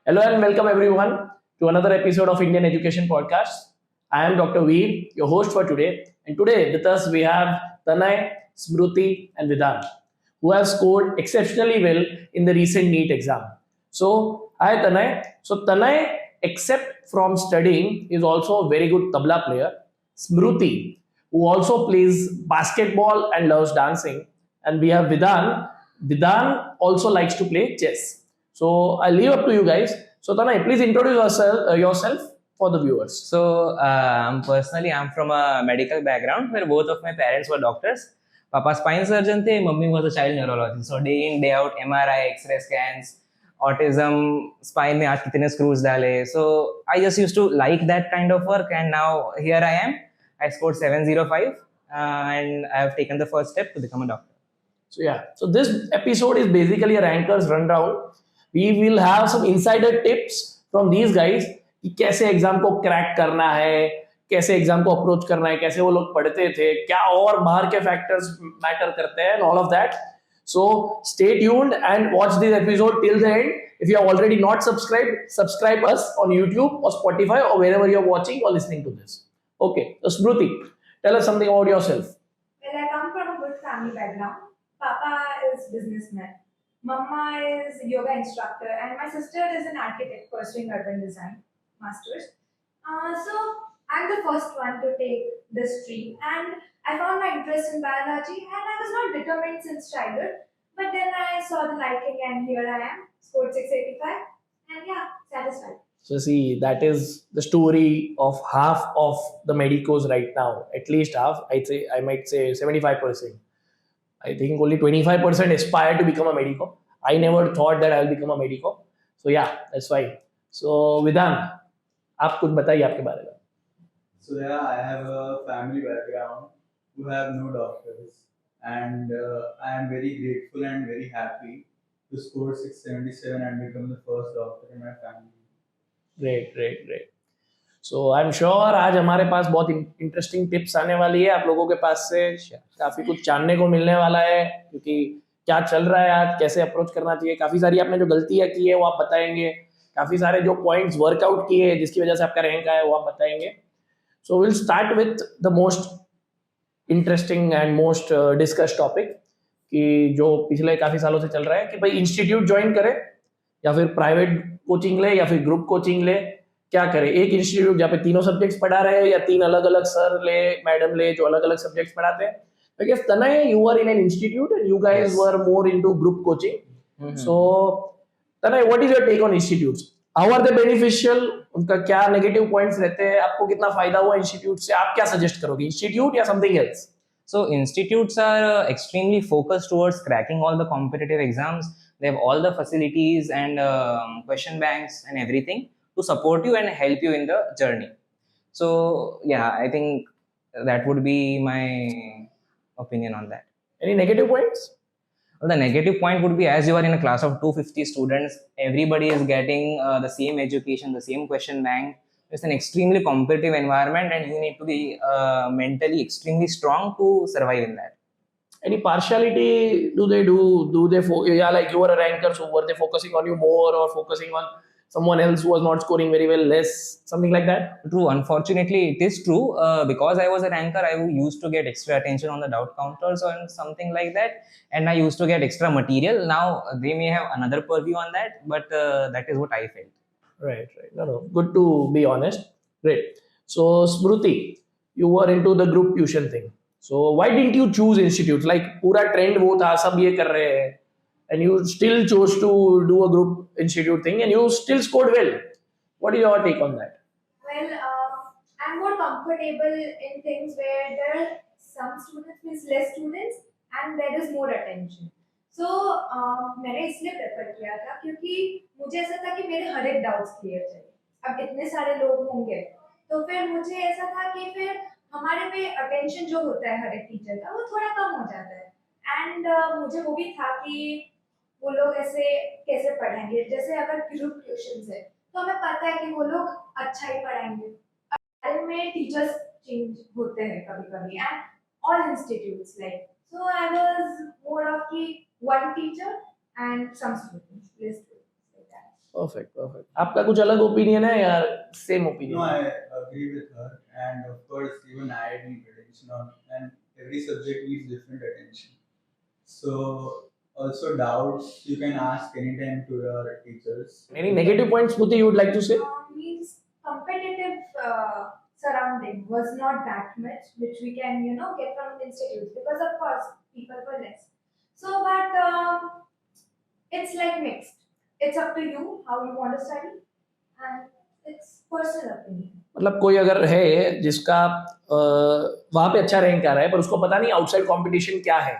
Hello and welcome everyone to another episode of Indian Education Podcast. I am Dr. Veer, your host for today. And today with us we have Tanay, Smruti, and Vidhan, who have scored exceptionally well in the recent NEET exam. So, hi Tanay. So, Tanay, except from studying, is also a very good tabla player. Smruti, who also plays basketball and loves dancing. And we have Vidhan. Vidhan also likes to play chess. So I leave up to you guys. So Tanay, please introduce yourself for the viewers. So, personally, I'm from a medical background where both of my parents were doctors. Papa spine surgeon the, mummy was a child neurologist. So day in, day out, MRI, X-ray scans, autism, spine में आज कितने screws डाले. So I just used to like that kind of work, and now here I am. I scored 705, and I have taken the first step to become a doctor. So yeah, so this episode is basically a rankers rundown. We will have some insider tips from these guys कि कैसे exam को crack करना है, कैसे exam को approach करना है, कैसे वो लोग पढ़ते थे, क्या और बाहर के फैक्टर्स मैटर करते हैं, all of that. So stay tuned and watch this episode till the end. If you have already not subscribed, subscribe us on YouTube or Spotify or wherever you are watching or listening to this. Okay, so Smruti, tell us something about yourself. Well, I come from a good family background. Papa is businessman. Mama is yoga instructor, and my sister is an architect pursuing urban design masters. So I'm the first one to take this stream, and I found my interest in biology, and I was not determined since childhood. But then I saw the liking, and here I am, scored 685, and yeah, satisfied. So see, that is the story of half of the medicos right now. At least half. I might say 75%. I think only 25% aspire to become a medico. I never thought that I'll become a medico. So yeah, that's why. So Vidhan, आप कुछ बताइए आपके बारे में. So yeah, I have a family background who have no doctors, and I am very grateful and very happy to score 677 and become the first doctor in my family. Great. So I'm sure आज हमारे पास बहुत interesting tips आने वाली है आप लोगों के पास से काफी कुछ जानने को मिलने वाला है क्योंकि क्या चल रहा है आज कैसे अप्रोच करना चाहिए काफी सारी आपने जो गलतियां की है वो आप बताएंगे काफी सारे जो पॉइंट्स वर्कआउट किए जिसकी वजह से आपका रैंक आया वो आप बताएंगे so will start with the most interesting and most discuss topic कि जो पिछले काफी सालों से चल रहा है कि भाई इंस्टीट्यूट ज्वाइन करे या फिर प्राइवेट कोचिंग ले या फिर ग्रुप कोचिंग ले क्या करे एक इंस्टीट्यूट जहाँ पे तीनों सब्जेक्ट्स पढ़ा रहे हैं या तीन अलग अलग सर ले मैडम ले जो अलग अलग सब्जेक्ट्स पढ़ाते हैं I guess Tanay, you were in an institute and you guys were more into group coaching. So Tanay, what is your take on institutes? How are they beneficial? उनका क्या negative points रहते हैं आपको कितना फायदा हुआ इंस्टीट्यूट से आप क्या सजेस्ट करोगे इंस्टीट्यूट या something else So institutes are extremely focused towards cracking all the competitive exams. They have all the facilities and question banks and everything to support you and help you in the journey. So yeah, I think that would be my opinion on that. Any negative points? Well, the negative point would be as you are in a class of 250 students, everybody is getting the same education, the same question bank. It's an extremely competitive environment and you need to be mentally extremely strong to survive in that. Any partiality do they yeah, like you were a ranker, so were they focusing on you more or focusing on someone else who was not scoring very well less, something like that? True, unfortunately it is true. Because I was a ranker, I used to get extra attention on the doubt counters or something like that, and I used to get extra material. Now they may have another purview on that, but that is what I felt. Right. No, good to be honest. Great. So Smruti, you were into the group tuition thing, so why didn't you choose institutes? Like पूरा trend वो था सब ये कर रहे हैं and you still chose to do a group institute thing and you still scored well. What is your take on that? Well, I'm more comfortable in things where there are some students means less students and there is more attention. So मैंने इसलिए prefer किया था क्योंकि मुझे ऐसा था कि मेरे हर एक डाउट्स क्लियर चाहिए अब इतने सारे लोग होंगे तो फिर मुझे ऐसा था कि फिर हमारे पे अटेंशन जो होता है हर एक टीचर का वो थोड़ा कम हो जाता है एंड मुझे वो भी था कि वो लोग ऐसे कैसे पढ़ाएंगे जैसे अगर ग्रुप ट्यूशंस है तो हमें पता है कि वो लोग अच्छा ही पढ़ाएंगे बारे में टीचर्स चेंज होते हैं कभी कभी and all institutes like so I was more of की one teacher and some students, less students like that. Perfect perfect. आपका कुछ अलग ओपिनियन है या same No, opinion? I agree with her, and of course, even I need attention on, and every subject needs different attention. So, also doubts you can ask anytime to your teachers. Any negative points, Smriti, you would like to say? Means competitive surrounding was not that much, which we can get from institutes, because of course people were less. So, but it's like mixed. It's up to you how you want to study, and it's personal opinion. मतलब कोई अगर है जिसका वहां पे अच्छा rank आ रहा है पर उसको पता नहीं आउटसाइड कंपटीशन क्या है,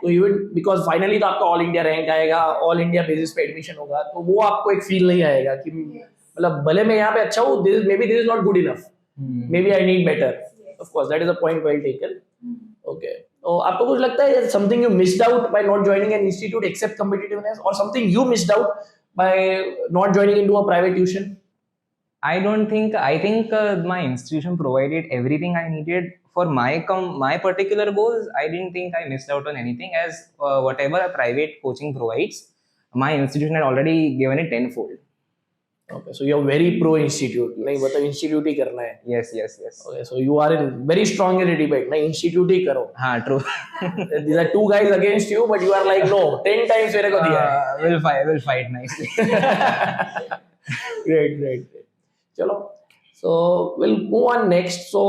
तो इवन बिकॉज फाइनली तो आपका ऑल इंडिया रैंक आएगा, ऑल इंडिया बेसिस पे एडमिशन होगा, तो वो आपको एक फील नहीं आएगा कि मतलब भले मैं यहाँ पे अच्छा हूँ, maybe this is not good enough, maybe I need better. Of course that is a point well taken. Okay, तो आपको कुछ लगता है something you missed out by not joining an institute except competitiveness, और something you missed out by not joining into a private tuition? I think my institution provided everything I needed for my particular goals. I didn't think I missed out on anything, as whatever a private coaching provides, my institution had already given it tenfold. Okay, so you're very pro institute. नहीं मतलब institute ही करना है. Yes. Okay, so you are in very strong in debate. नहीं institute ही करो. हाँ, true. These are two guys against you, but you are like no, 10 times मेरे को दिया है. We'll fight nicely. Great. चलो, so we'll move on next. So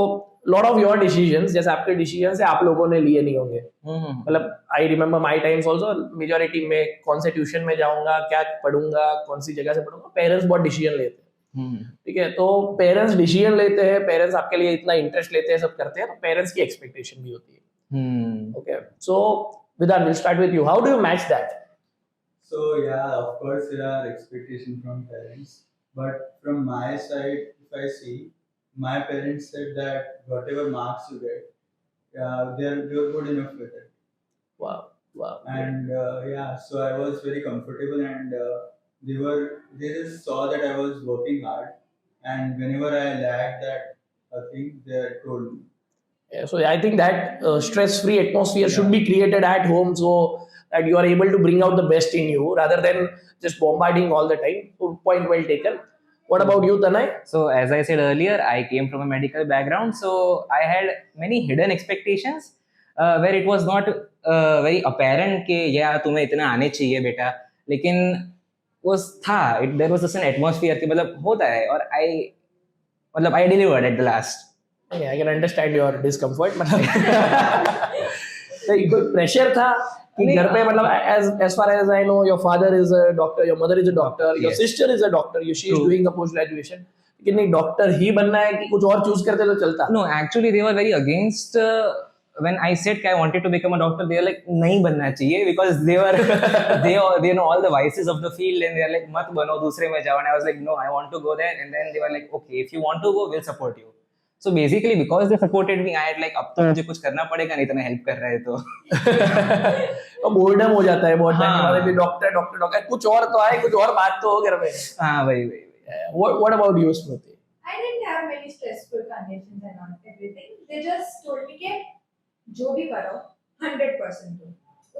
lot of your decisions, जैसे आपके decisions है आप लोगों ने लिए नहीं होंगे. मतलब I remember my times also, majority में कौन से ट्यूशन में जाऊंगा, क्या पढ़ूंगा, कौन सी जगह से पढ़ूंगा, पेरेंट्स बहुत डिसीजन लेते हैं. ठीक है, तो पेरेंट्स डिसीजन लेते हैं, पेरेंट्स आपके लिए इतना इंटरेस्ट लेते हैं, सब करते हैं, तो पेरेंट्स की एक्सपेक्टेशन भी होती है. Okay, so Vedant, we'll start with you. How do you match that? So yeah, of course there are expectations from parents, but from my side, if I see, my parents said that whatever marks you get, they're good enough with it. Wow. And yeah, so I was very comfortable, and they just saw that I was working hard, and whenever I lacked that thing, they told me. Yeah, so I think that stress-free atmosphere should be created at home, so that you are able to bring out the best in you rather than just bombarding all the time. So point well taken. What about you, Tanay? So as I said earlier, I came from a medical background, so I had many hidden expectations where it was not very apparent कि या तुम्हें इतना आने चाहिए बेटा, लेकिन there was just an atmosphere कि मतलब होता है, और I delivered at the last. Okay, I can understand your discomfort. मतलब कोई प्रेशर था कि घर पे मतलब as far as I know, your father is a doctor, your mother is a doctor, your Yes. sister is a doctor, she is doing the post graduation. लेकिन नहीं doctor ही बनना है कि कुछ और चूज करते तो चलता? No, actually they were very against when I said I wanted to become a doctor. They were like नहीं बनना चाहिए, because they know all the vices of the field, and they are like मत बनो, दूसरे में जाओ. And I was like no, I want to go there. And then they were like okay, if you want to go, we'll support you. So basically because they supported me, I had like अब तो मुझे कुछ करना पड़ेगा, नहीं तो मैं help कर रहे तो. तो बोर्डम हो जाता है बहुत टाइम के बाद भी डॉक्टर कुछ और तो आए, कुछ और बात तो हो घर में. हाँ वही. What about you, Smriti? I didn't have many stressful conditions and all everything. They just told me कि जो भी करो 100% दो.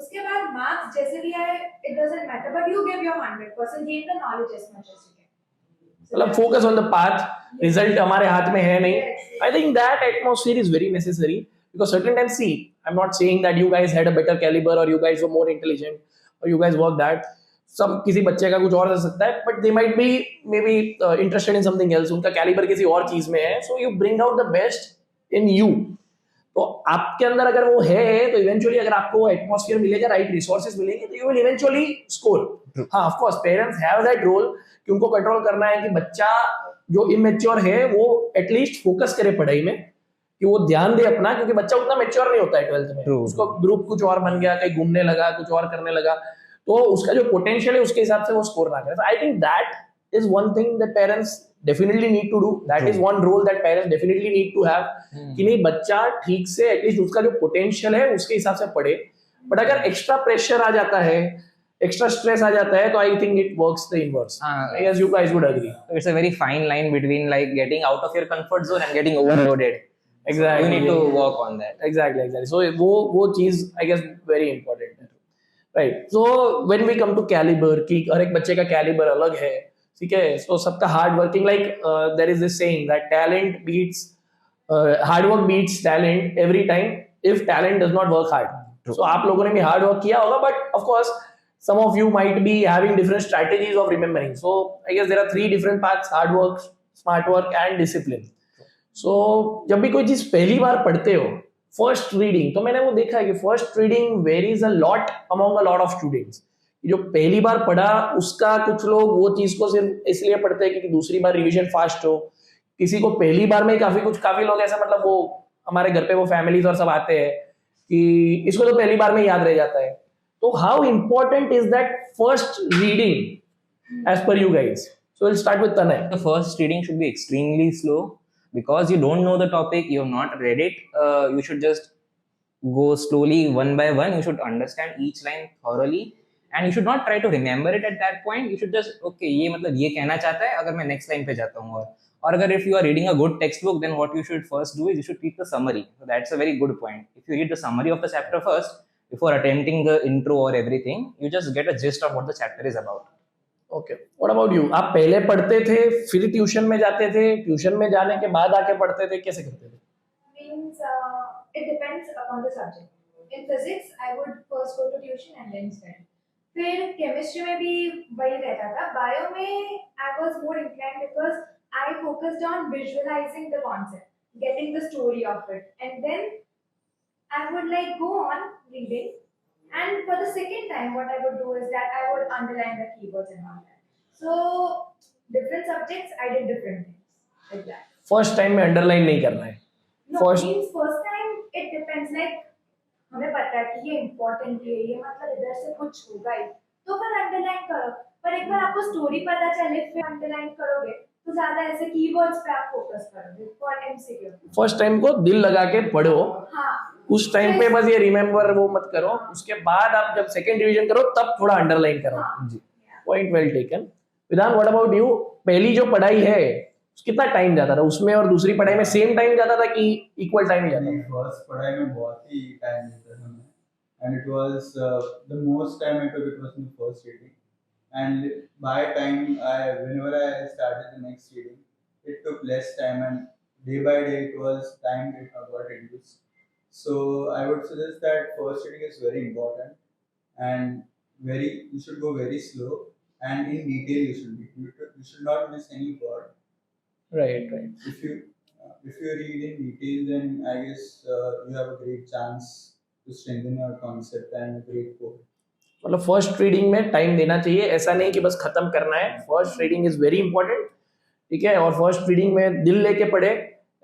उसके बाद marks जैसे भी आए, it doesn't matter, but you give your 100%, gain the knowledge as much as you can. मतलब focus on the path. Result हमारे हाथ में है नहीं. I think that atmosphere is very necessary, because certain times, see, I'm not saying that you guys had a better caliber or you guys were more intelligent or you guys worked that. सब किसी बच्चे का कुछ और हो सकता है, but they might be maybe interested in something else. उनका caliber किसी और चीज में है, so you bring out the best in you. तो आपके अंदर अगर वो है तो इवेंचुअली अगर आपको वो एटमॉस्फेयर मिलेगा, राइट रिसोर्सेज मिलेंगे, तो यू विल इवेंचुअली स्कोर. हाँ, of course parents have that role कि उनको कंट्रोल करना है कि बच्चा जो इमेच्योर है वो एटलीस्ट फोकस करे पढ़ाई में, कि वो ध्यान दे अपना, क्योंकि बच्चा उतना मेच्योर नहीं होता है 12th में. उसको ग्रुप कुछ और बन गया, कहीं घूमने लगा, कुछ और करने लगा, तो उसका जो पोटेंशियल है उसके हिसाब से वो स्कोर ना करे. I think that is one thing that parents definitely need to do. That is one role that parents definitely need to have. कि नहीं बच्चा ठीक से एटलीस्ट उसका जो पोटेंशियल है उसके हिसाब से पढ़े. बट अगर एक्स्ट्रा प्रेशर आ जाता है, एक्स्ट्रा स्ट्रेस आ जाता है, तो I think it works the inverse. I guess you guys would agree. It's a very fine line between like getting out of your comfort zone and getting overloaded. Exactly. You need to work on that. Exactly. So वो चीज I guess very important है. Right. So when we come to calibre, कि हर एक बच्चे का calibre अलग है, ठीक है, सो सबका hard working, like there is this saying that talent beats hard work beats talent every time if talent does not work hard. So आप लोगों ने भी हार्ड वर्क किया होगा, but of course some of you might be having different strategies of remembering. So I guess there are 3 different paths: hard work, smart work and discipline. So जब भी कोई चीज पहली बार पढ़ते हो, फर्स्ट रीडिंग, तो मैंने वो देखा है कि first reading varies a lot among a lot of students. जो पहली बार पढ़ा उसका, कुछ लोग वो चीज को सिर्फ इसलिए पढ़ते हैं कि दूसरी बार रिवीजन फास्ट हो. किसी को पहली बार में काफी लोग ऐसा, मतलब वो हमारे घर पे वो फैमिलीज और सब आते हैं कि इसको तो पहली बार में याद रह जाता है. So how important is that first reading as per you guys? So we'll start with Tanay. The first reading should be extremely slow because you don't know the topic, you have not read it. You should just go slowly one by one. You should understand each line thoroughly and you should not try to remember it at that point. You should just, okay, ये मतलब ये कहना चाहता है अगर मैं next line पे जाता हूँ. और अगर if you are reading a good textbook, then what you should first do is you should read the summary. So that's a very good point. If you read the summary of the chapter first, before attempting the intro or everything, you just get a gist of what the chapter is about. Okay. What about you? आप पहले पढ़ते थे, फिर tuition में जाते थे, tuition में जाने के बाद आके पढ़ते थे, कैसे करते थे? Means it depends upon the subject. In physics, I would first go to tuition and then study. फिर chemistry में भी वही रहता था. Bio में I was more inclined because I focused on visualizing the concept, getting the story of it, and then I would like go on reading, and for the second time what I would do is that I would underline the keywords and all that. So different subjects I did different things like that. First time में underline नहीं करना है. No, First- means first time it depends, like हमें पता है कि ये important है, ये मतलब इधर से कुछ होगा ही, तो फिर अंडरलाइन करो. पर एक बार आपको स्टोरी पता चले फिर अंडरलाइन करोगे तो ज्यादा ऐसे कीवर्ड्स पे आप फोकस करोगे फॉर एमसीक्यू. फर्स्ट टाइम को दिल लगा के पढ़ो, हाँ, उस टाइम पे बस ये रिमेम्बर वो मत करो. उसके बाद आप जब सेकंड रिवीजन करो तब थोड़ा अंडरलाइन करो. हाँ. जी, पॉइंट वेल टेकन. विधान, व्हाट अबाउट यू? पहली जो पढ़ाई है कितना टाइम जाता था उसमें, और दूसरी पढ़ाई में सेम टाइम जाता था कि इक्वल टाइम जाता था? फर्स्ट पढ़ाई में बहुत ही टाइम लेता था मैं, and it was the most time I took it was in the first reading, and by time whenever I started the next reading, it took less time, and day by day it was time it got reduced. So I would suggest that first reading is very important, and you should go very slow, and in detail you should not miss any word. Right. If you read in detail, then I guess you have a great chance to strengthen your concept and a great goal. मतलब first reading में time देना चाहिए, ऐसा नहीं कि बस खत्म करना है. First reading is very important, ठीक है. और फर्स्ट रीडिंग में दिल लेके पढ़े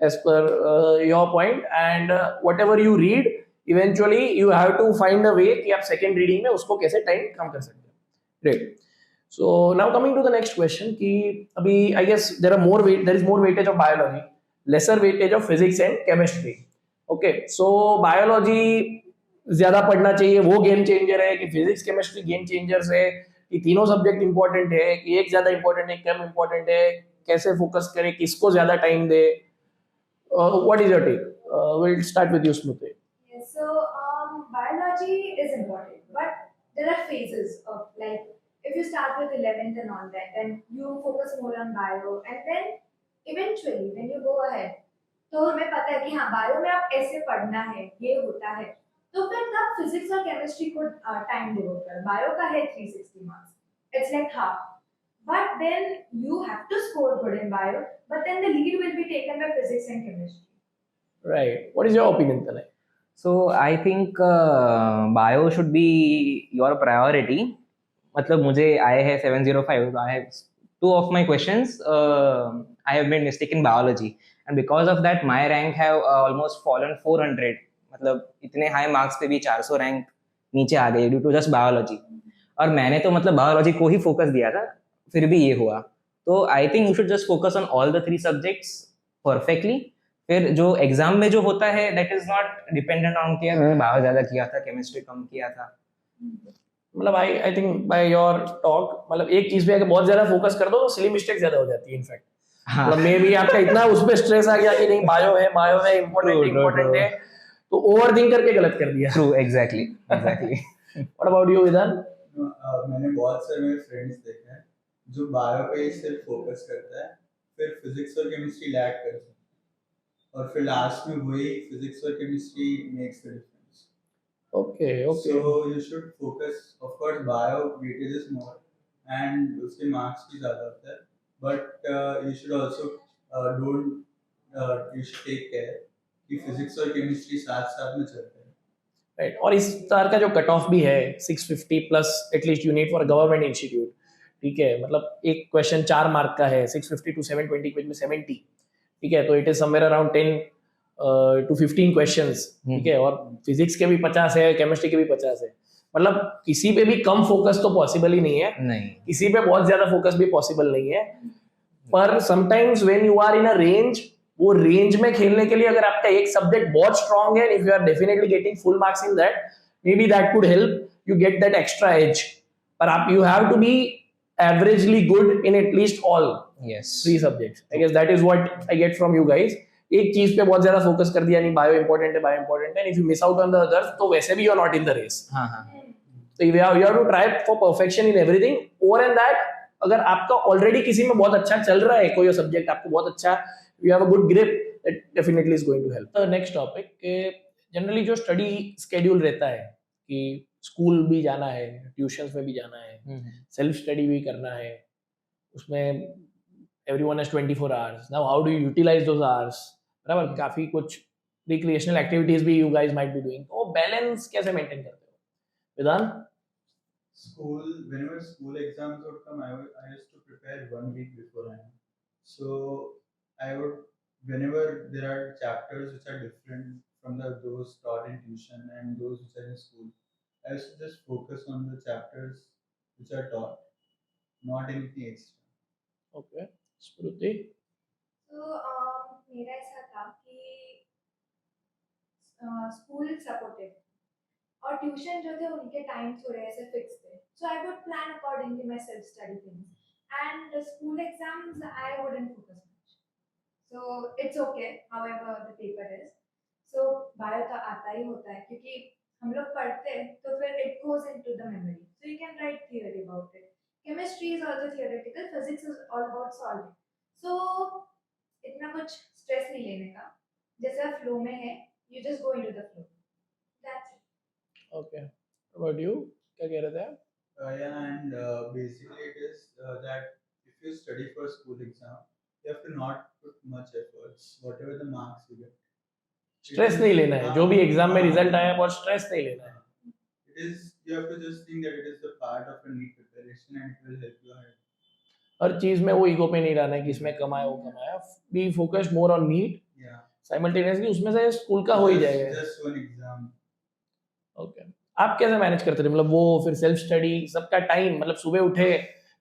as per your point, and whatever you read eventually you have to find a way कि आप सेकेंड रीडिंग में उसको कैसे टाइम कम कर सकते हैं. Great. So now coming to the next question कि अभी I guess there is more weightage of biology, lesser weightage of physics and chemistry. Okay, so biology ज्यादा पढ़ना चाहिए, वो गेम चेंजर है, कि फिजिक्स केमिस्ट्री गेम चेंजर्स है, कि तीनों सब्जेक्ट इंपॉर्टेंट है, कि एक ज्यादा इंपॉर्टेंट है, कम इंपॉर्टेंट है, कैसे फोकस करें, किसको ज्यादा टाइम दे? What is your take? Will start with you, Smriti. Yes, so biology is important, but there are phases of, like, if you start with 11th and all that, then you focus more on bio, and then eventually when you go ahead, तो हमें पता है कि हाँ bio में आप ऐसे पढ़ना है, ये होता है, तो फिर तब फिजिक्स और केमिस्ट्री को टाइम डिवोट कर. बायो का है 360 marks, it's like half, but then you have to score good in bio, but then the lead will be taken by physics and chemistry. Right. What is your opinion, Tanay? So I think bio should be your priority. मतलब मुझे आए हैं 705, I have 2 of my questions I have made mistake in biology, and because of that my rank have almost fallen 400. मतलब इतने high marks पे भी 400 rank नीचे आ गई ड्यू टू जस्ट बायोलॉजी. और मैंने तो मतलब बायोलॉजी को ही फोकस दिया था, फिर भी ये हुआ. तो I think you should just focus on all the 3 subjects perfectly. फिर जो एग्जाम में जो होता है that is not dependent on कि मैंने बायो ज्यादा किया था, केमिस्ट्री कम किया था. मतलब I think by your talk, मतलब एक चीज पे अगर बहुत ज्यादा फोकस कर दो तो सिली मिस्टेक ज्यादा हो जाती है. इनफैक्ट मतलब मे बी आपका इतना उस पे स्ट्रेस आ गया कि नहीं बायो है इंपॉर्टेंट है, तो ओवर थिंक करके गलत कर दिया. True, exactly. What about you, विधान? मैंने बहुत सारे मेरे फ्रेंड्स देखे हैं जो बायो पे ही सिर्फ फोकस करता है, फिर फिजिक्स और केमिस्ट्री लैग करता है, और फिर लास्ट में वही फिजिक्स और chemistry makes the difference. Okay okay. So you should focus. Of course, bio weightage is more, and उसके marks भी ज़्यादा होता है. But you should also you should take care कि physics और chemistry साथ साथ में चलते हैं. राइट. और इस तरह का जो कट ऑफ भी है 650 plus at least you need for government institute. ठीक है, मतलब एक क्वेश्चन 4 मार्क का है, 650 टू 720 में 70. ठीक है, तो it is somewhere around 10 to 15 questions. ठीक है, और फिजिक्स के भी 50 है, केमिस्ट्री के भी 50 है. मतलब किसी पे भी कम फोकस तो पॉसिबल ही नहीं है, नहीं. किसी पे बहुत ज्यादा फोकस भी पॉसिबल नहीं है. पर sometimes when you are in a range, वो रेंज में खेलने के लिए अगर आपका एक सब्जेक्ट बहुत स्ट्रांग है, if you are definitely getting full marks in that, maybe that could help you get that extra edge. पर आप you have to be averagely good in at least all Yes. 3 subjects. I guess that is what I get from you guys. एक चीज पे बहुत ज्यादा focus कर दिया, नहीं बायो इंपॉर्टेंट है, बायो इंपॉर्टेंट है, if you miss out on the others तो वैसे भी you are not in the race. हाँ हाँ. So you have to try for perfection in everything. Over and that, अगर आपका ऑलरेडी किसी में बहुत अच्छा चल रहा है, कोई सब्जेक्ट आपको बहुत अच्छा, you have a good grip, that definitely is going to help. The next topic कि जनरली जो स्टडी स्केड्यूल रहता है कि स्कूल भी जाना है, ट्यूशंस में भी जाना है, सेल्फ स्टडी भी करना है, उसमें everyone has 24 hours. Now how do you utilize those hours? बराबर, काफी कुछ रिक्रिएशनल एक्टिविटीज भी you guys might be doing. तो बैलेंस कैसे मेंटेन करते हो विधान? Whenever school exams would come, I used to prepare 1 week beforehand. So I would, whenever there are chapters which are different from those taught in tuition and those which are in school, I used to just focus on the chapters which are taught, not anything extra. Okay. Smriti? तो मेरा ऐसा था कि school supported और tuition जो थे उनके time थोड़े ऐसे फिक्स थे. So I would plan accordingly my self study things and school exams I wouldn't focus much. So it's okay however the paper is. So bio तो आता ही होता है क्योंकि हम लोग पढ़ते हैं तो फिर it goes into the memory, so you can write theory about it. Chemistry is also theoretical, physics is all about solving. So इतना कुछ स्ट्रेस नहीं लेने का, जैसा फ्लो में है you just go into the flow. That's it. Okay. About you, क्या कह रहे थे आप? Yeah, and basically it is that if you study for a school exam, you have to not put much efforts, whatever the marks you get. Stress नहीं लेना है, जो भी एग्जाम में रिजल्ट आया बहुत स्ट्रेस नहीं लेना है. It is, you have to just think that it is the part of a neat preparation and it will help you ahead. हर चीज में वो ईगो पे नहीं रहना है कि इसमें कमाया वो कमाया. Be focused more on need. Yeah. Simultaneously उसमें से स्कूल का हो ही जाएगा. Just one exam. ओके. आप कैसे मैनेज करते थे, मतलब वो फिर सेल्फ स्टडी सबका टाइम, मतलब सुबह उठे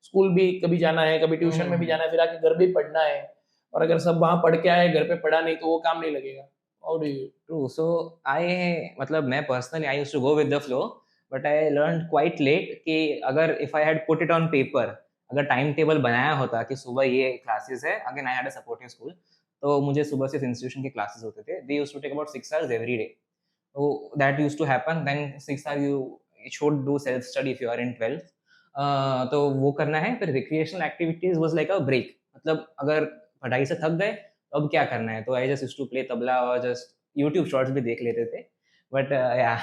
स्कूल भी कभी जाना है, कभी ट्यूशन में भी जाना है, फिर आके घर भी पढ़ना है, और अगर सब वहां पढ़ के आए घर पे पढ़ा नहीं तो वो काम नहीं लगेगा. How do you? True. So मतलब मैं personally I used to go with the flow, but I learned quite late कि अगर if I had put it on paper, अगर टाइम टेबल बनाया होता कि सुबह ये क्लासेस है, again I had a supportive school, तो मुझे सुबह सिर्फ इंस्टीट्यूशन के क्लासेस होते थे. They used to take about 6 hours every day. So that used to happen. Then 6 hours you should do self study if you are in 12th. तो वो करना है. फिर recreational activities was like a break. मतलब अगर पढ़ाई से थक गए तो अब क्या करना है, तो I just used to play tabla और जस्ट यूट्यूब शॉर्ट्स भी देख लेते थे. बट या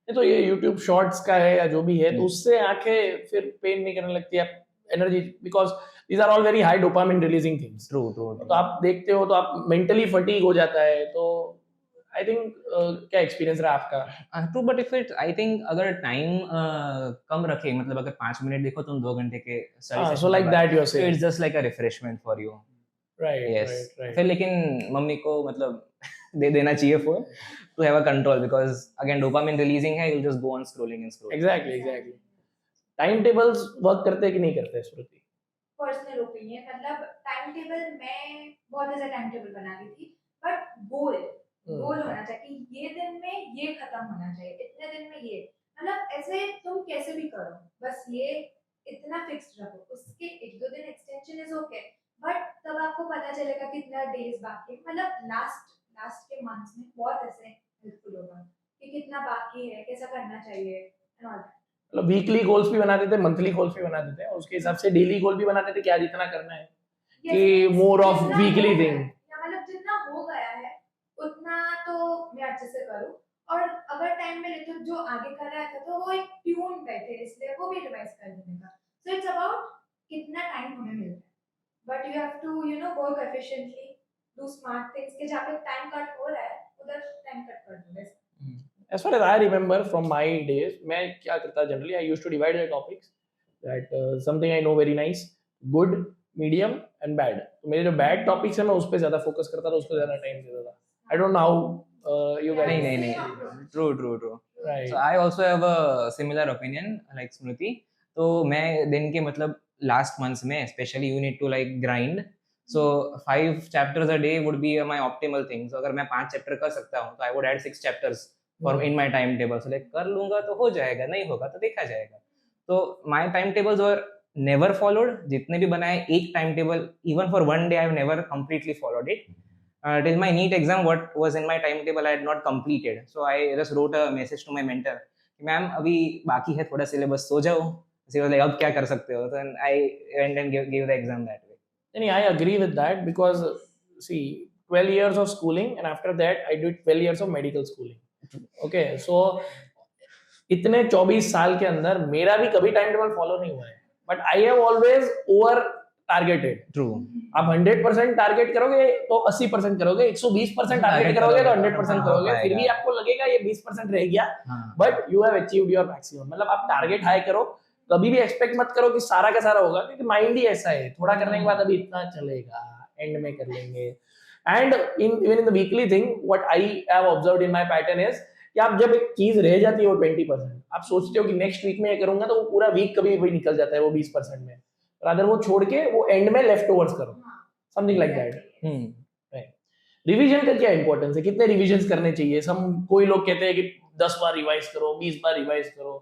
तो ये यूट्यूब शॉर्ट्स का है या जो भी है, तो उससे आंखें फिर पेन नहीं करने लगती है, energy, because these are all very high dopamine releasing things. True true. तो आप देखते हो तो आप मेंटली फटीग हो जाता है. तो आई थिंक क्या एक्सपीरियंस रहा आपका? True. But if it I think अगर टाइम कम रखे, मतलब अगर 5 मिनट देखो तुम 2 घंटे के study so like that you are saying. It's just like a refreshment for you. Right yes. Right right. फिर लेकिन मम्मी को मतलब दे देना चाहिए phone to have a control, because again dopamine releasing है, you just go on scrolling and scrolling. Exactly exactly. Time tables work करते हैं कि नहीं करते स्मृति? पर्सनल ओपिनियन, मतलब टाइम टेबल मैं बहुत ऐसा टाइम टेबल बना ली थी, बट गोल होना चाहिए कि ये दिन में ये खत्म होना चाहिए, इतने दिन में ये, मतलब ऐसे तुम कैसे भी करो, बस ये इतना फिक्स्ड रखो. उसके 1-2 दिन एक्सटेंशन इज ओके, बट तब आपको पता चलेगा कितना डेज बाकी है. मतलब लास्ट के मंथ्स में बहुत ऐसे हेल्पफुल होगा कि कितना बाकी है, कैसा करना चाहिए एंड ऑल दैट. मतलब वीकली गोल्स भी बनाते थे, मंथली गोल्स भी बनाते थे, और उसके हिसाब से डेली गोल भी बनाते थे कि आज इतना करना है, कि more of weekly thing. मतलब जितना हो गया है उतना तो मैं अच्छे से करूँ, और अगर टाइम मिले तो जो आगे कर रहा था तो वो एक ट्यून पे थे, इसलिए वो भी रिवाइज कर देने का. सो इट्स अबाउट कितना टाइम हमें मिलता है, but you have to work efficiently, do smart things, कि जहाँ पे टाइम कट हो रहा है उधर टाइम कट कर दो बस. As far as I remember from my days, मैं क्या करता generally, I used to divide the topics that something I know very nice, good, medium and bad. तो मेरे जो bad topics है मैं उस पे ज़्यादा focus करता था, उसको ज़्यादा time देता था. I don't know how you guys. नहीं true. Right. So I also have a similar opinion like Smriti. तो मैं दिन के मतलब last months में especially you need to like grind. So 5 chapters a day would be my optimal thing. So अगर मैं 5 chapter कर सकता हूँ तो I would add 6 chapters for in my timetable. So like कर लूँगा तो हो जाएगा, नहीं होगा तो देखा जाएगा. तो my timetables were never followed. जितने भी बनाए एक timetable even for one day I have never completely followed it. Till my NEET exam, what was in my timetable I had not completed. So I just wrote a message to my mentor कि ma'am अभी बाकी है थोड़ा syllabus, सो जाओ. She was like अब क्या कर सकते हो. Then I went and gave the exam that way. I agree with that because see 12 years of schooling and after that I did 12 years of medical schooling. Okay, so इतने 24 साल के अंदर मेरा भी कभी टाइम टेबल फॉलो नहीं हुआ है, but I have always over targeted. True. आप 100% टारगेट करोगे तो 80% करोगे, 120% टारगेट करोगे तो 100% करोगे, फिर भी आपको लगेगा ये 20% रह गया, but you have achieved your maximum. मतलब आप टारगेट हाई करो, कभी भी एक्सपेक्ट मत करो कि सारा का सारा होगा, क्योंकि माइंड ही ऐसा है, थोड़ा करने के बाद अभी इतना चलेगा, एंड में कर लेंगे. And even in the weekly thing what I have observed in my pattern is कि आप जब एक चीज रह जाती है वो 20%, आप सोचते हो कि नेक्स्ट वीक में ये करूंगा, तो वो पूरा वीक कभी भी निकल जाता है वो 20% में. रादर वो छोड़ के वो एंड में लेफ्ट ओवर्स करो, समथिंग लाइक दैट. रिवीजन का क्या इंपॉर्टेंस है, कितने रिवीजन करने चाहिए? कोई लोग कहते हैं कि 10 बार रिवाइज करो, 20 बार रिवाइज करो,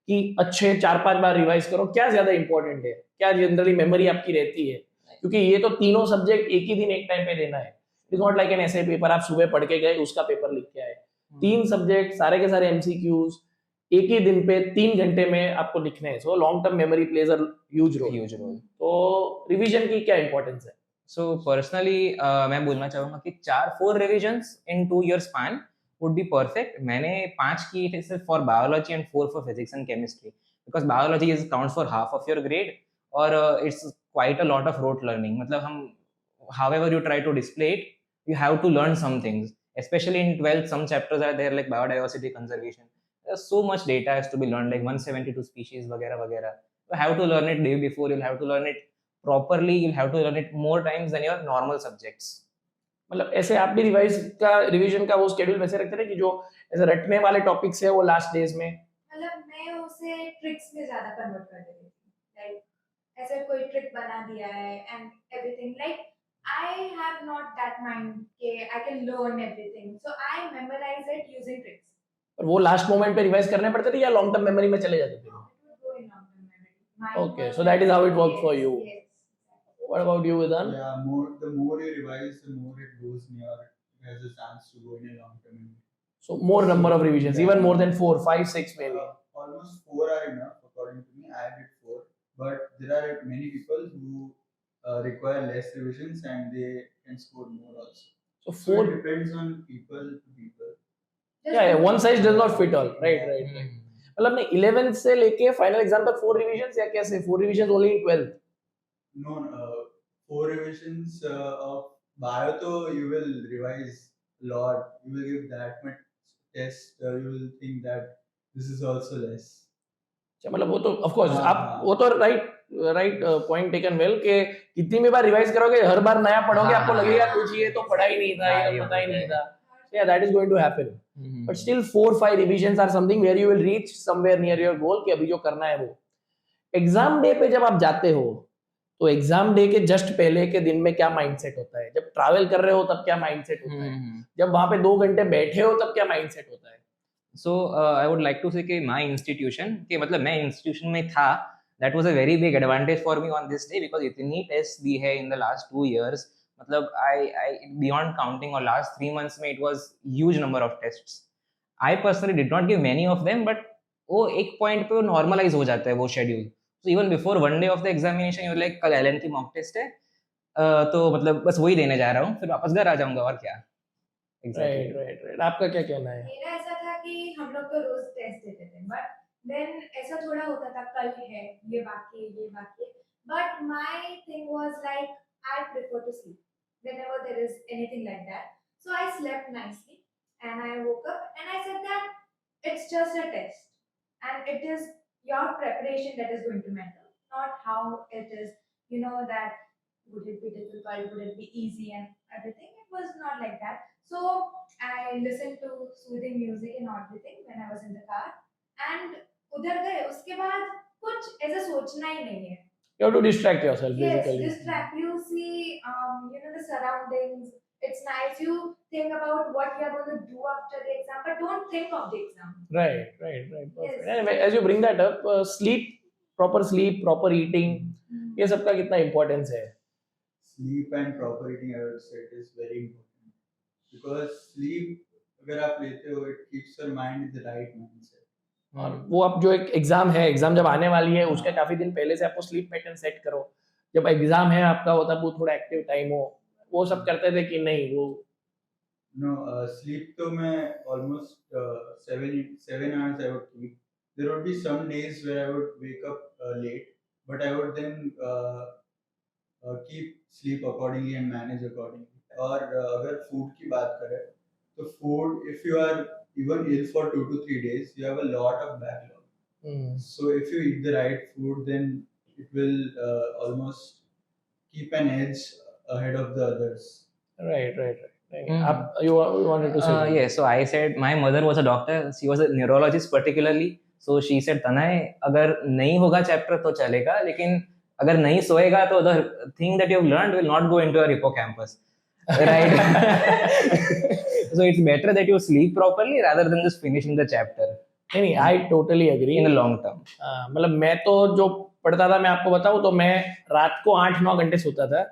कि अच्छे 4-5 बार रिवाइज करो. क्या ज्यादा इंपॉर्टेंट है, क्या जनरली मेमोरी आपकी रहती है? क्योंकि ये तो तीनों सब्जेक्ट एक ही दिन एक टाइम पे देना है. इट्स नॉट लाइक एन ऐसे पेपर आप सुबह पढ़ के गए उसका पेपर लिख के आए. 3 सब्जेक्ट सारे के सारे एमसीक्यूज एक ही दिन पे 3 घंटे में आपको लिखने हैं. So long term memory plays a huge role. तो रिवीजन की क्या इंपॉर्टेंस है? So personally, मैं बोलना चाहूँगा कि 4 revisions in 2 year span would be perfect. मैंने 5 किए थे सिर्फ for biology and 4 for physics and chemistry, because biology counts for half of your grade, और it's quite a lot of rote learning. मतलब हम however you try to display it, you have to learn some things. Especially in 12th, some chapters are there like biodiversity conservation. There's so much data has to be learned, like 172 species वगैरह. You have to learn it day before. You'll have to learn it properly. You'll have to learn it more times than your normal subjects. मतलब ऐसे आप भी revision का वो schedule वैसे रखते थे कि जो ऐसे रटने वाले टॉपिक्स है वो लास्ट डेज में? मतलब मैं उसे ट्रिक्स में ज्यादा कन्वर्ट कर देती थी. लाइक ऐसे कोई ट्रिक बना दिया है and everything, like I have not that mind कि I can learn everything, so I memorize it using tricks. और वो लास्ट मोमेंट पे रिवाइज करने पड़ते थे या लॉन्ग टर्म मेमोरी में चले जाते थे? It would go in long-term memory. Okay, so that is how it worked for you. Yes. What about you, Vedant? Yeah, the more you revise, the more it goes near. It has a chance to go in a long term memory. So more number of revisions, even more than 4, 5, 6 maybe. Almost 4 are enough according to me. I did 4, but there are many people who require less revisions and they can score more also. So So 4. it depends on people to people. Yeah, one size does not fit all. Right. मतलब नहीं 11th से लेके final exam तक 4 रिवीजंस या कैसे? 4 रिवीजंस only in 12th? No, 4 revisions of bio, though you will revise a lot. You will give that much test. You will think that this is also less. मतलब वो तो ऑफ कोर्स हाँ, आप हाँ. वो तो राइट पॉइंट टेकन वेल कि कितनी भी बार रिवाइज करोगे, हर बार नया पढ़ोगे, हाँ, आपको हाँ, लगेगा हाँ. कुछ ये तो पढ़ा ही नहीं था, हाँ, ये ये तो पता ही होता नहीं है. था. Yeah, that is going to happen. But still 4-5 revisions are something where you will reach somewhere near your goal कि अभी जो करना है वो. एग्जाम डे पे जब आप जाते हो तो एग्जाम डे के जस्ट पहले के दिन में क्या माइंडसेट होता है? जब ट्रैवल कर रहे हो तब क्या माइंडसेट होता है? जब वहां पे 2 घंटे बैठे हो तब क्या माइंडसेट होता है? So I would like to say कि my institution, कि मतलब मैं institution में था, that was a very big advantage for me on this day, because इतनी tests दी है in the last 2 years. मतलब I beyond counting, or last 3 months में it was huge number of tests. I personally did not give many of them, but वो एक point पे normalise हो जाता है वो schedule. So even before one day of the examination you like कल LNT mock test है, तो मतलब बस वही देने जा रहा हूँ, फिर वापस घर आ जाऊंगा और क्या. Right right right. आपका क्या कहना है? मेरा ऐसा था कि हम लोग तो रोज टेस्ट देते थे, बट देन ऐसा थोड़ा होता था कल है ये बाकी है ये बाकी है. But my thing was like I prefer to sleep whenever there is anything like that. So I slept nicely and I woke up and I said that it's just a test and it is your preparation that is going to matter, not how it is, you know, that would it be difficult, would it be easy and everything. It was not like that. So I listened to soothing music and everything when I was in the car and उधर गए उसके बाद कुछ ऐसा सोचना ही नहीं है. You have to distract yourself Yes, basically. distract. You see, you know, the surroundings. It's nice. You think about what you are going to do after the exam, but don't think of the exam. Right right right. Perfect. Yes. And as you bring that up, sleep, proper eating, ये सब का कितना importance है? Sleep and proper eating, I would say, it is very important because sleep, अगर आप लेते हो, it keeps your mind in the right mindset. और वो अब जो एक एग्जाम है, एग्जाम जब आने वाली है उसके काफी दिन पहले से आपको स्लीप पैटर्न सेट करो. जब एग्जाम है आपका होता है वो थोड़ा एक्टिव टाइम हो, वो सब करते थे कि नहीं? वो No, sleep तो मैं almost 7 hours I would keep. There would be some days where I would wake up late, but I would then keep sleep accordingly and manage accordingly. और अगर food की बात करें तो food, if you are even ill for 2 to 3 days, you have a lot of backlog. So if you eat the right food, then it will almost keep an edge ahead of the others. right. आप you wanted to say something? Yeah, so I said my mother was a doctor. She was a neurologist particularly. So she said, तनय अगर नहीं होगा chapter तो चलेगा, लेकिन अगर नहीं सोएगा तो the thing that you have learned will not go into your hippocampus. Right? So it's better that you sleep properly rather than just finishing the chapter नहीं, I totally agree. in the long term. मतलब मैं तो जो पढ़ता था, मैं आपको बताऊं तो मैं रात को 8-9 घंटे सोता था,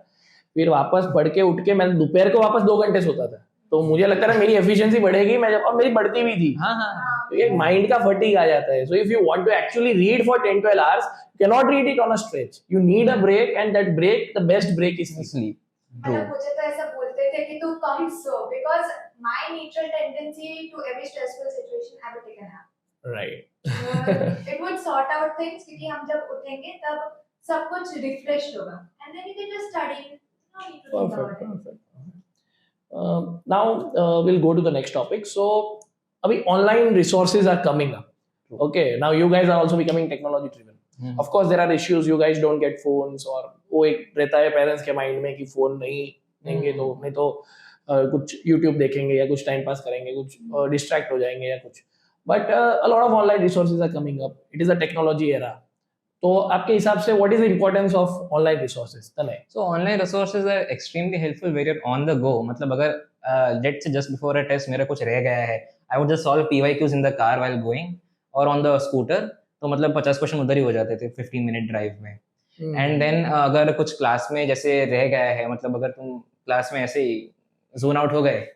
फिर वापस पढ़ के उठ के मैं दोपहर को वापस 2 घंटे सोता था. तो मुझे लगता था मेरी एफिशिएंसी बढ़ेगी, मैं और मेरी बढ़ती भी थी. हाँ हाँ. तो ये माइंड का फटीग आ जाता है. So if you want to actually read for 10-12 hours, you cannot read it on a stretch. You need a break, and that break, the best break is sleep. मतलब मुझे तो ऐसा बोलते थे कि तू कम सो, because my natural tendency to every stressful situation I would take a nap. Right. It would sort out things क्योंकि हम जब उठेंगे तब सब कुछ refreshed होगा and then you can just study. No need to think about it. Perfect. Now we'll go to the next topic. So abhi online resources are coming up. Okay, now you guys are also becoming technology driven. Of course there are issues, you guys don't get phones, और वो एक रहता है parents के mind में कि phone नहीं देंगे तो नहीं तो कुछ YouTube देखेंगे या कुछ टाइम पास करेंगे, कुछ डिस्ट्रैक्ट हो जाएंगे या कुछ. But a lot of online resources are coming up. It is a technology era. तो आपके हिसाब से what is the importance of online resources? Tanay. So online resources are extremely helpful where you're on the go. मतलब अगर let's say just before a test मेरा कुछ रह गया है, I would just solve PYQs in the car while going or on the scooter. तो मतलब 50 question उधर ही हो जाते थे 15 मिनट ड्राइव में. एंड देन अगर कुछ क्लास में जैसे रह गया है, मतलब अगर तुम क्लास में ऐसे ही जोन आउट हो गए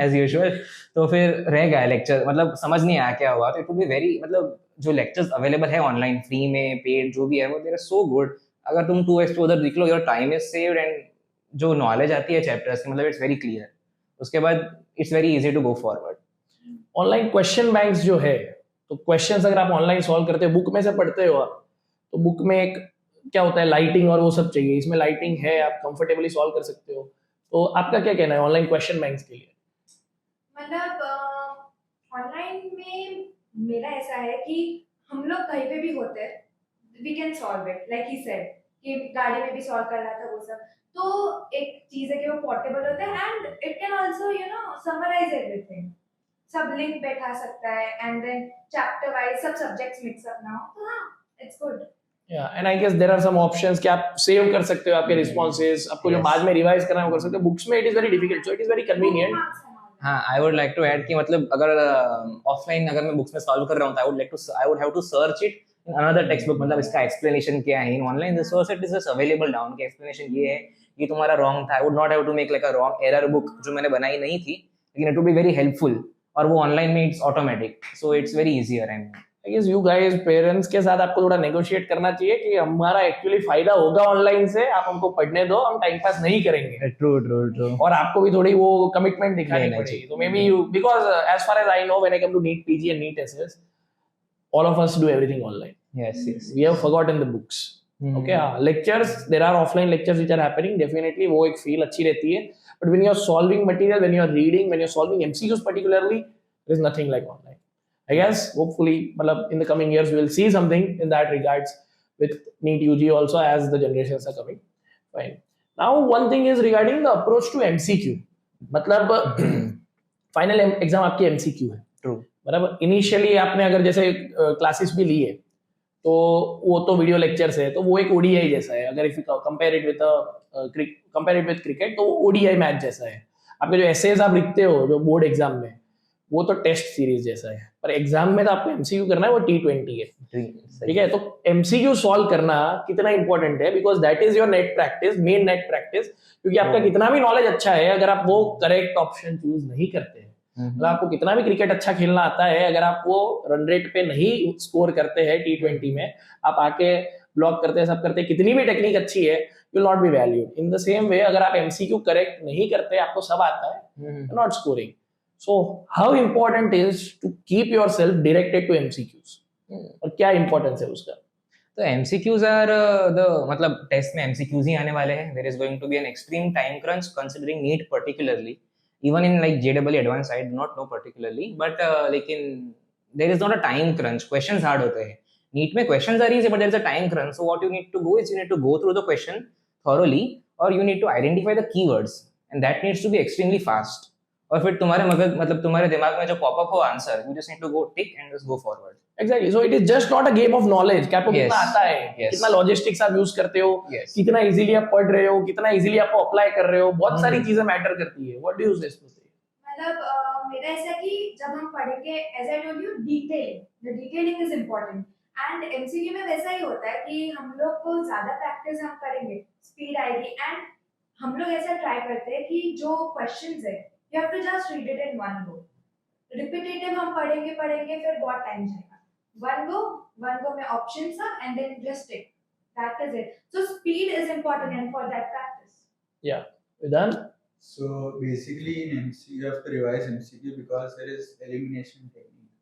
एज यूजुअल, तो फिर रह गया लेक्चर, मतलब समझ नहीं आया क्या हुआ, तो इट वुड बी वेरी, मतलब जो लेक्चर्स अवेलेबल है ऑनलाइन फ्री में पेड जो भी है वो देयर सो गुड. अगर तुम 2x उधर देख लो, your time is saved and जो नॉलेज आती है चैप्टर्स की, मतलब इट्स वेरी क्लियर. उसके बाद it's very easy to go forward. Online question banks जो है, तो क्वेश्चंस अगर आप ऑनलाइन सॉल्व करते हो, बुक में से पढ़ते हो आप, तो बुक में एक क्या होता है लाइटिंग और वो सब चाहिए. इसमें लाइटिंग है, आप कंफर्टेबली सॉल्व कर सकते हो. तो आपका क्या कहना है ऑनलाइन क्वेश्चन बैंक्स के लिए? मतलब ऑनलाइन में मेरा ऐसा है कि हम लोग कहीं पे भी होते हैं, we can solve it like he said कि गाड़ी में भी सॉल्व कर रहा था वो सब. तो एक चीज है कि वो पोर्टेबल होता है and it can also you know summarise everything. सब लिंक बैठा सकता है एंड देन चैप्टर वाइज सब सब्जेक्ट्स मिक्स अप ना हो, तो हाँ it's good. Yeah, and I guess there are some options कि आप सेव कर सकते हो आपके रिस्पॉन्सेज, आपको जो Yes. बाद में रिवाइज करना है वो कर सकते हो. बुक्स में it is very difficult, so it is very convenient. हाँ, I would like to add कि मतलब अगर ऑफलाइन अगर मैं बुक्स में सॉल्व कर रहा हूँ तो I would have to search it in another text book, मतलब इसका एक्सप्लेनेशन क्या है. In online resource it is just available down, कि एक्सप्लेनेशन ये है, ये तुम्हारा रॉन्ग था. I would not have to make like a wrong error book जो मैंने बनाई नहीं थी, लेकिन it would be very helpful. और वो ऑनलाइन में it's automatic, so it's very easier. And I guess you guys parents के साथ आपको थोड़ा नेगोशिएट करना चाहिए कि हमारा एक्चुअली फायदा होगा ऑनलाइन से, आप हमको पढ़ने दो, हम टाइम पास नहीं करेंगे, ट्रू और आपको भी थोड़ी वो कमिटमेंट दिखानी लेना पड़ेगी. चाहिए. तो maybe you, because as far as I know, when I come to NEET PG and NEET SS, all of us do everything online. Yes we have forgotten the books. Okay, हाँ, lectures, there are offline lectures which are happening, definitely वो एक feel अच्छी रहती है, but when you are solving material, when you are reading, when you are solving MCQs particularly, there is nothing like online. I guess hopefully, matlab, in the coming years, we will see something in that regards with NEET UG also as the generations are coming. Fine. Now, one thing is regarding the approach to MCQ. मतलब final exam आपकी MCQ है. True. मतलब initially आपने अगर जैसे classes भी लिए तो वो तो वीडियो लेक्चर्स है, तो वो एक ODI जैसा है. अगर if you compare it with cricket, तो वो ODI मैच जैसा है. आपके जो एसेज आप लिखते हो जो बोर्ड एग्जाम में, वो तो टेस्ट सीरीज जैसा है, पर एग्जाम में तो आपको MCQ करना है, वो T20 है. ठीक है, तो MCQ सॉल्व करना कितना इंपॉर्टेंट है, because that is your net practice, main net practice. क्योंकि आपका कितना भी नॉलेज अच्छा है, अगर आप वो करेक्ट ऑप्शन चूज नहीं करते हैं, मतलब आपको कितना भी क्रिकेट अच्छा खेलना आता है, अगर आप वो रन रेट पे नहीं स्कोर करते हैं T20 में, आप आके ब्लॉक करते हैं, सब करते हैं, कितनी भी टेक्निक अच्छी है, you will not be valued. In the same way, अगर आप MCQ करेक्ट नहीं करते, आपको सब आता है, not scoring. So how important is to keep yourself directed to MCQs? और क्या importance है उसका? तो MCQs are the मतलब टेस्ट में MCQs ही आने वाले हैं. There is going to be an extreme time crunch considering NEET particularly. Even in like JEE advanced, I do not know particularly, but लेकिन there is not a time crunch. Questions hard होते हैं. NEET में questions are easy, but there is a time crunch. So what you need to do is you need to go through the question thoroughly, or you need to identify the keywords, and that needs to be extremely fast. और फिर तुम्हारे मगज मतलब तुम्हारे दिमाग में जो popup हो answer, you just need to go tick and just go forward. Exactly. So it is just not a game of knowledge. कि आपको Yes. कितना आता है, Yes. कितना लॉजिस्टिक्स आप यूज करते हो, Yes. कितना इजीली आप पढ़ रहे हो, कितना इजीली आपको अप्लाई कर रहे हो, बहुत सारी चीजें मैटर करती है. What do you say? मतलब मेरा ऐसा कि जब हम पढ़ेंगे, as I told you, detailing is important. And MCQ में वैसा ही होता है कि हम लोग को ज्यादा प्रैक्टिस हम करेंगे, स्पीड आएगी. एंड हम लोग ऐसा ट्राई करते हैं कि जो क्वेश्चंस है, you have to just read it in one go. Repetitive हम पढ़ेंगे फिर बहुत टाइम जाएगा. वन गो में options are and then just tick. That is it. So speed is important and for that practice. Yeah. Vedant? So basically in MCQ, you have to revise MCQ because there is elimination technique.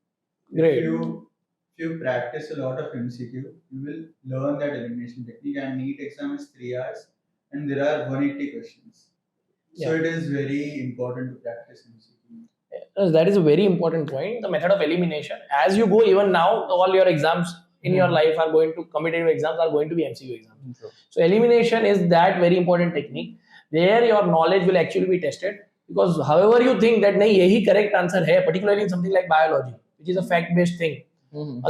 Great. If you practice a lot of MCQ, you will learn that elimination technique. And NEET exam is 3 hours and there are 180 questions. So it is very important to practice MCQ. Yes, that is a very important point. The method of elimination. As you go, even now, all your exams in your life are going to, competitive exams are going to be MCQ exams. So elimination is that very important technique. There your knowledge will actually be tested, because however you think that nahi yahi correct answer hai, particularly in something like biology, which is a fact based thing,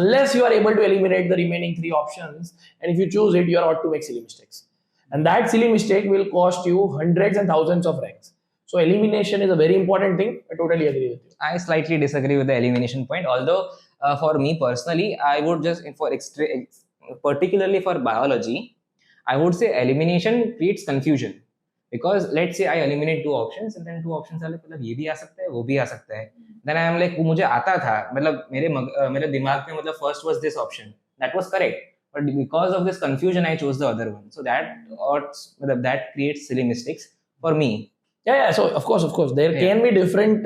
unless you are able to eliminate the remaining 3 options, and if you choose it, you are ought to make silly mistakes, and that silly mistake will cost you hundreds and thousands of ranks. So elimination is a very important thing. I totally agree with you. I slightly disagree with the elimination point. Although for me personally, I would just particularly for biology, I would say elimination creates confusion. Because let's say I eliminate 2 options and then 2 options are like मतलब ये भी आ सकता है, वो भी आ सकता है. Then I am like वो मुझे आता था, मतलब मेरे दिमाग में मतलब first was this option, that was correct, but because of this confusion I chose the other one. So that creates silly mistakes for me. Yeah. So of course, there can be different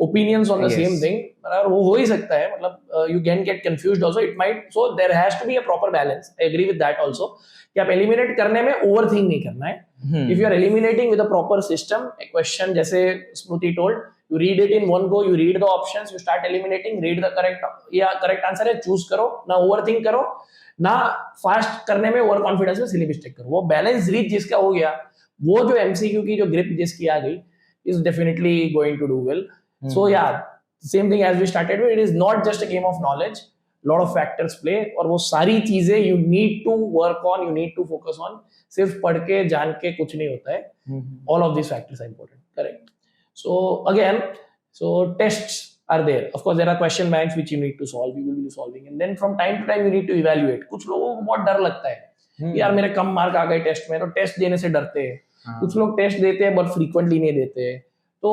opinions on the Yes. same thing. और वो हो ही सकता है, मतलब you can get confused also. It might, so there has to be a proper balance. I agree with that also. कि आप eliminate करने में overthink नहीं करना है. If you are eliminating with a proper system, a question जैसे Smruti told, you read it in one go, you read the options, you start eliminating, read the correct answer है, choose करो, ना overthink करो, ना fast करने में over confidence में silly mistake करो. वो balance reach जिसका हो गया, वो जो MCQ की जो grip जिसकी आ गई, is definitely going to do well. So yeah, same thing as we started with, it is not just a game of knowledge. Lot of factors play, और वो सारी चीजें you need to work on, you need to focus on. सिर्फ पढ़ के जान के कुछ नहीं होता है. All of these factors are important. Correct. So again, tests are there. Of course, there are question banks which you need to solve. You will be solving, and then from time to time you need to evaluate. कुछ लोगों को बहुत डर लगता है, यार मेरे कम mark आ गए टेस्ट में, तो टेस्ट देने से डरते हैं. कुछ लोग टेस्ट देते हैं बट फ्रीक्वेंटली नहीं देते हैं. तो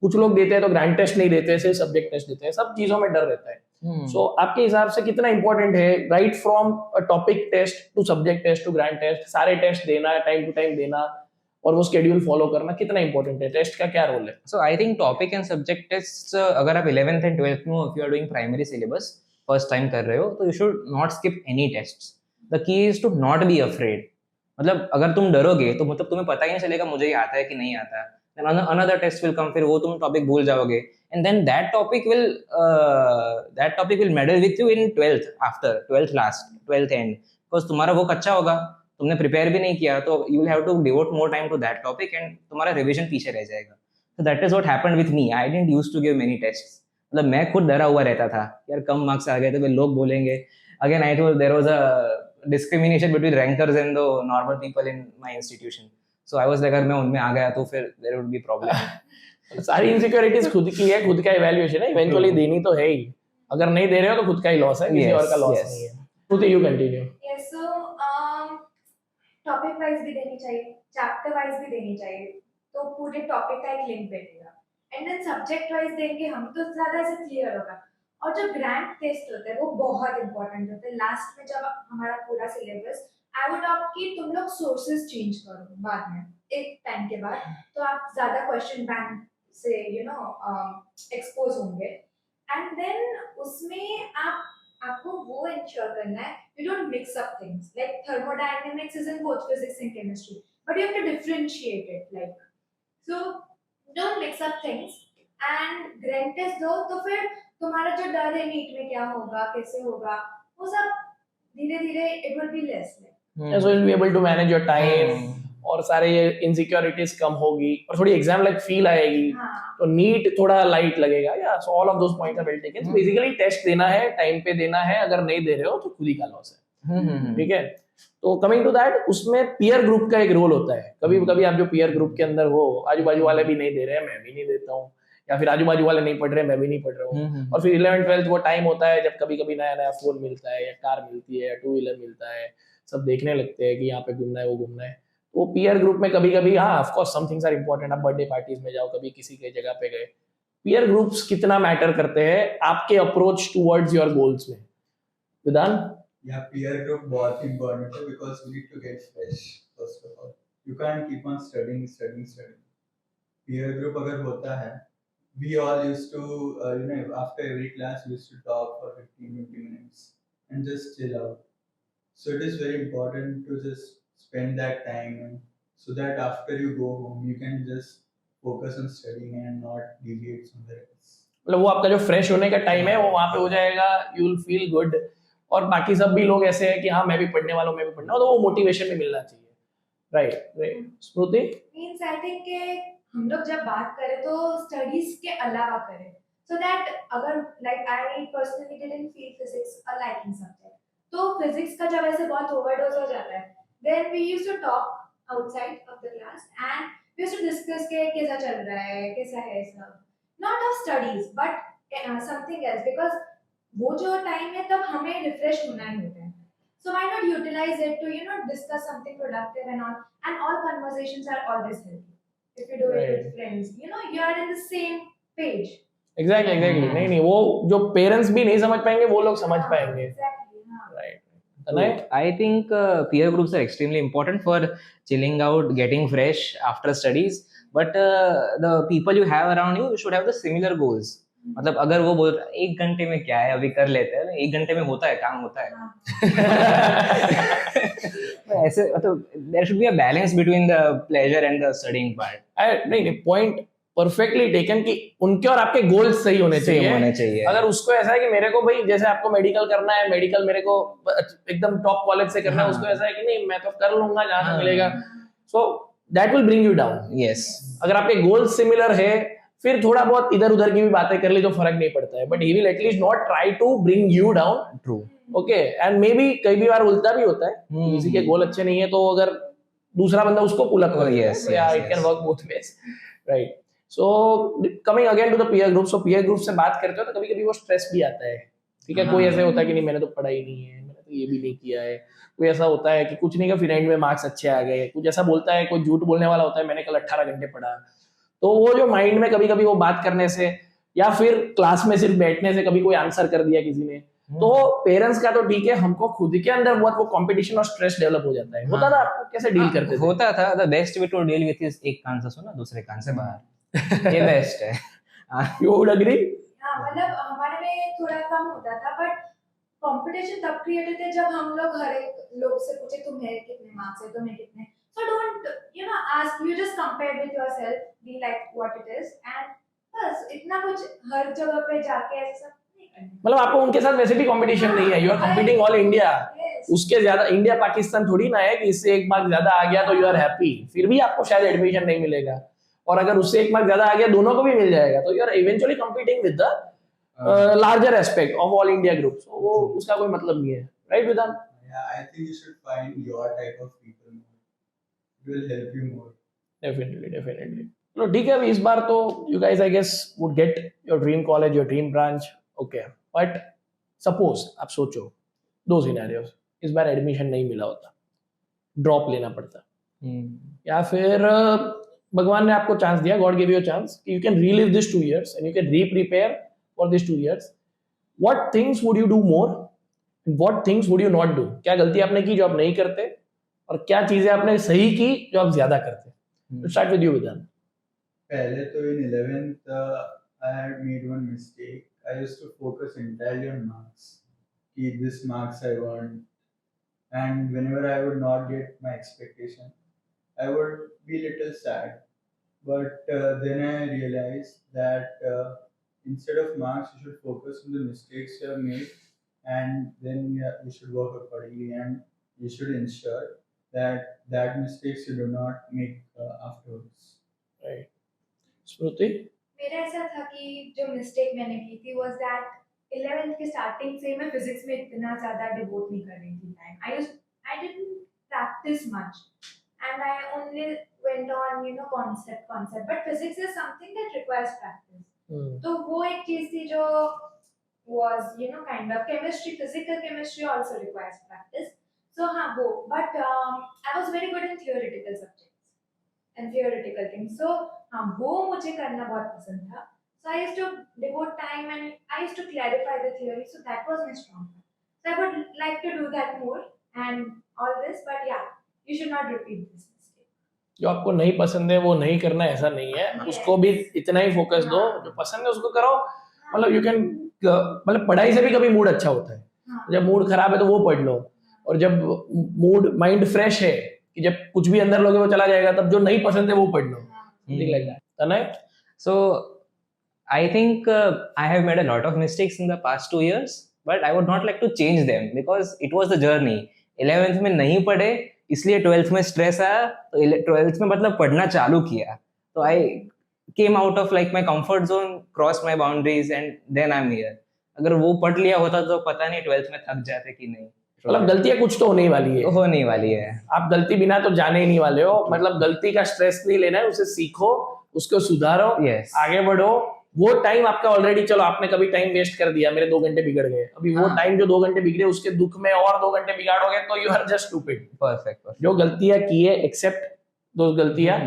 कुछ लोग देते हैं तो ग्रैंड टेस्ट नहीं देते, सिर्फ सब्जेक्ट टेस्ट देते हैं. सब चीजों में डर रहता है. सो आपके हिसाब से कितना इंपॉर्टेंट है right from topic test to subject test to grand test, सारे टेस्ट देना, टाइम टू टाइम देना और वो शेड्यूल फॉलो करना कितना इंपॉर्टेंट है? टेस्ट का क्या रोल है? So I think topic and subject tests अगर आप 11th and 12th में हो, if you are doing primary syllabus first time कर रहे हो, तो you should not skip any tests. The key is to not be afraid. मतलब अगर तुम डरोगे तो मतलब तुम्हें पता ही नहीं चलेगा मुझे ये आता है कि नहीं आता है. Then another test will come, फिर वो तुम टॉपिक भूल जाओगे, and then that topic will meddle with you in 12th, after 12th last, 12th end, because तुम्हारा वो कच्चा होगा, तुमने प्रिपेयर भी नहीं किया, तो you will have to devote more time to that topic and तुम्हारा रिवीजन पीछे रह जाएगा. So that is what happened with me. I didn't used to give many tests. मतलब मैं खुद डरा हुआ रहता था यार कम मार्क्स आ गए तो फिर लोग बोलेंगे. Again I told there was a discrimination between rankers and the normal people in my institution. So I was like अगर मैं उनमें आ गया तो फिर there would be problem. सारी इनसिक्योरिटीज खुद की है, खुद का इवैल्यूएशन है, इवेंचुअली देनी तो है ही. अगर नहीं दे रहे हो तो खुद का ही लॉस है, किसी Yes, और का लॉस yes. नहीं है. तो you continue. Yes, so topic wise भी देनी चाहिए, चैप्टर वाइज भी देनी चाहिए, तो पूरे टॉपिक का एक लिंक बैठेगा. एंड देन सब्जेक्ट वाइज देंगे हम तो ज्यादा ऐसे क्लियर होगा. और जो ग्रैंड टेस्ट होता है वो बहुत इंपॉर्टेंट होता है. लास्ट में जब हमारा पूरा सिलेबस, आई वुड ऑप्ट कि तुम लोग सोर्सेज चेंज करो बाद में, एक टाइम के बाद, तो आप ज्यादा क्वेश्चन बैंक से एक्सपोज होंगे. एंड देन उसमें आपको वो इंश्योर करना है you don't mix up things, like thermodynamics is in both physics and chemistry, but you have to differentiate it, like, so don't mix up things. and grand test दो तो फिर तुम्हारा जो डर है नीट में क्या होगा कैसे होगा वो सब धीरे धीरे it will be less, like, so you'll be able to manage your time और सारे ये इनसिक्योरिटीज कम होगी और थोड़ी एग्जाम लाइक फील आएगी. हाँ. तो नीट थोड़ा लाइट लगेगा. या so all of those points are well taken. So basically test देना है, टाइम पे देना है, अगर नहीं दे रहे हो तो खुद ही का लॉस है. ठीक है. तो कमिंग टू दैट, उसमें पीयर ग्रुप का एक रोल होता है. कभी कभी आप जो पीयर ग्रुप के अंदर हो, आजू बाजू वाले भी नहीं दे रहे हैं, मैं भी नहीं देता हूँ, या फिर आजू बाजू वाले नहीं पढ़ रहे, मैं भी नहीं पढ़ रहा हूँ. और फिर 11th 12th वो टाइम होता है जब कभी कभी नया नया फोन मिलता है या कार मिलती है या टू व्हीलर मिलता है, सब देखने लगते हैं कि यहाँ पे घूमना है वो घूमना है. वो पीयर ग्रुप में कभी कभी हाँ of course some things are important. आप बर्थडे पार्टीज में जाओ, कभी किसी के जगह पे गए, पीयर ग्रुप्स कितना मैटर करते हैं आपके अप्रोच टुवर्ड्स योर गोल्स में? विधान? Yeah, peer group बहुत important है because we need to get fresh first of all. You can't keep on studying. Peer group अगर होता है, we all used to after every class we used to talk for 15-20 minutes and just chill out. So it is very important to just spend that time, and so that after you go home you can just focus on studying and not deviate somewhere else. मतलब वो आपका जो fresh होने का time है वो वहाँ पे हो जाएगा, यू विल फील गुड. और बाकी सब भी लोग ऐसे हैं कि हाँ मैं भी पढ़ने वाला हूँ, मैं भी पढ़ना हूँ, तो वो मोटिवेशन भी मिलना चाहिए. Right. Smriti? Means I think कि हम लोग जब बात करें तो स्टडीज के अलावा करें, सो दैट अगर like I personally didn't feel physics a liking subject, तो फिजिक्स का जब ऐसे बहुत ओवरडोज हो जाता है, then we used to talk outside of the class and we used to discuss के कैसा चल रहा है, कैसा है सब, not of studies but something else, because वो जो टाइम है तब हमें रिफ्रेश होना ही होता है. So why not utilize it to discuss something productive and all, and all conversations are always healthy if you do it Right. with friends, you are in the same page. Exactly. नहीं वो जो parents भी नहीं समझ पाएंगे वो लोग समझ पाएंगे. Exactly. हाँ. Right. So, I think peer groups are extremely important for chilling out, getting fresh after studies. But the people you have around you should have the similar goals. मतलब अगर वो बोल रहा है 1 घंटे में क्या है अभी कर लेते हैं, 1 घंटे में होता है काम होता है. ऐसे मतलब there should be a balance between the pleasure and the studying part. नहीं पॉइंट परफेक्टली टेकन कि उनके और आपके गोल्स सही होने चाहिए. अगर उसको ऐसा है कि मेरे को भाई जैसे आपको मेडिकल करना है, मेडिकल मेरे को एकदम टॉप कॉलेज से करना है, उसको ऐसा है कि नहीं मैं तो कर लूंगा जहां से मिलेगा, so that will bring you down. Yes. अगर आपके गोल्स सिमिलर है फिर थोड़ा बहुत इधर उधर की भी बातें कर ली तो फर्क नहीं पड़ता है, but he will at least not try to bring you down. True. Okay. And maybe कई बार उल्टा भी होता है, किसी के गोल अच्छे नहीं है तो अगर दूसरा बंदा उसको पुल अप करे, yes, it can work both ways. Right. So coming again to the peer group. So peer group से बात करते हो तो कभी कभी वो स्ट्रेस भी आता है. ठीक है. कोई ऐसे होता है कि नहीं मैंने तो पढ़ा ही नहीं है, मैंने तो ये भी नहीं किया है. कोई ऐसा होता है कि कुछ नहीं का फिर एंड में मार्क्स अच्छे आ गए. कुछ ऐसा बोलता है, कोई झूठ बोलने वाला होता है, मैंने कल 18 घंटे पढ़ा. तो वो जो माइंड में कभी कभी वो बात करने से या फिर क्लास में सिर्फ बैठने से कभी कोई आंसर कर दिया किसी ने, तो पेरेंट्स का तो ठीक है, हमको खुद के अंदर बहुत वो कंपटीशन और स्ट्रेस डेवलप हो जाता है। होता था आपको, कैसे डील करते थे? होता था। The best way to deal with is एक कान से सुना दूसरे कान से बाहर, ये बेस्ट है। You would agree? हाँ, मतलब हमारे में थोड़ा कम होता था, बट कंपटीशन तब क्रिएट होते जब हम लोग हर एक लोग से पूछे तुम्हें कितने मार्क्स है, तुम्हें कितने, so don't ask, you just compare with yourself, be like what it is, and बस इतना कुछ हर जगह पे जाके ऐसा सब नहीं करना। मतलब आपको उनके साथ वैसे भी कंपटीशन नहीं है, you are competing all India. Yes. उसके ज्यादा इंडिया पाकिस्तान थोड़ी ना है कि इससे एक मार्क ज्यादा आ गया तो यू आर हैप्पी, फिर भी आपको शायद एडमिशन नहीं मिलेगा, और अगर उससे एक मार्क ज्यादा आ गया दोनों को भी मिल जाएगा, तो you are eventually competing with the larger aspect of all India group. वो उसका कोई मतलब नहीं है, राइट विधान? Yeah, I think you should find your type of people more. It will help you more. Definitely. चलो ठीक है, अभी इस बार तो you guys I guess would get your dream college, your dream branch, okay, but suppose आप सोचो दो सिनेरियोस, इस बार एडमिशन नहीं मिला होता, ड्रॉप लेना पड़ता, या फिर भगवान ने आपको चांस दिया, God give you a chance कि you can relive this 2 years and you can re-prepare for this 2 years, what things would you do more, what things would you not do? क्या गलती आपने की जो आप नहीं करते, और क्या चीजें आपने सही की जो आप ज्यादा करते? स्टार्ट विद यू विधान। पहले तो in 11th I had made one mistake. I used to focus entirely on marks. Keep this marks I want, and whenever I would not get my expectation, I would be little sad. But then I realized that instead of marks, you should focus on the mistakes you have made, and then you should work accordingly, and you should ensure that mistakes you do not make afterwards. Right, Smriti? मेरा ऐसा था कि जो mistake मैंने की थी was that 11th के starting से मैं फिजिक्स में इतना ज्यादा डिवोट नहीं कर रही थी time. I didn't practice much and I only went on concept, but physics is something that requires practice. तो वो एक चीज थी जो was kind of chemistry, physical chemistry also requires practice. So हाँ वो, but I was very good in theoretical subjects and theoretical things. So हाँ वो मुझे करना बहुत पसंद था. So I used to devote time and I used to clarify the theory. So that was my strong point. So I would like to do that more and all this, but yeah, you should not repeat this mistake. जो आपको नहीं पसंद है वो नहीं करना, ऐसा नहीं है, Yes. उसको भी इतना ही फोकस दो, जो पसंद है उसको करो। मतलब यू कैन, मतलब पढ़ाई से भी कभी मूड अच्छा होता है, हाँ. जब मूड खराब है तो वो पढ़ लो, और जब मूड माइंड फ्रेश है कि जब कुछ भी अंदर लोगे वो चला जाएगा, तब जो नहीं पसंद है वो पढ़ लो, something like that. Tanay? So I think I have made a lot of mistakes in the past 2 years, but I would not like to change them because it was the journey. 11th में नहीं पढ़े इसलिए 12th में stress आया, तो 12th में मतलब पढ़ना चालू किया, तो I came out of like my comfort zone, crossed my boundaries, and then I'm here. अगर वो पढ़ लिया होता तो पता नहीं 12th में थक जाते कि नहीं। मतलब गलतियां कुछ तो होने ही वाली है, होने वाली है, आप गलती बिना तो जाने ही नहीं वाले हो। मतलब गलती का स्ट्रेस नहीं लेना है, उसे सीखो, उसको सुधारो, Yes. आगे बढ़ो। वो टाइम आपका ऑलरेडी, चलो आपने कभी टाइम वेस्ट कर दिया, मेरे 2 घंटे बिगड़ गए, अभी वो हाँ. टाइम जो 2 घंटे बिगड़े उसके दुख में और 2 घंटे बिगाड़ोगे तो you are just stupid. perfect. जो गलतियां की है, एक्सेप्ट दो गलतियां,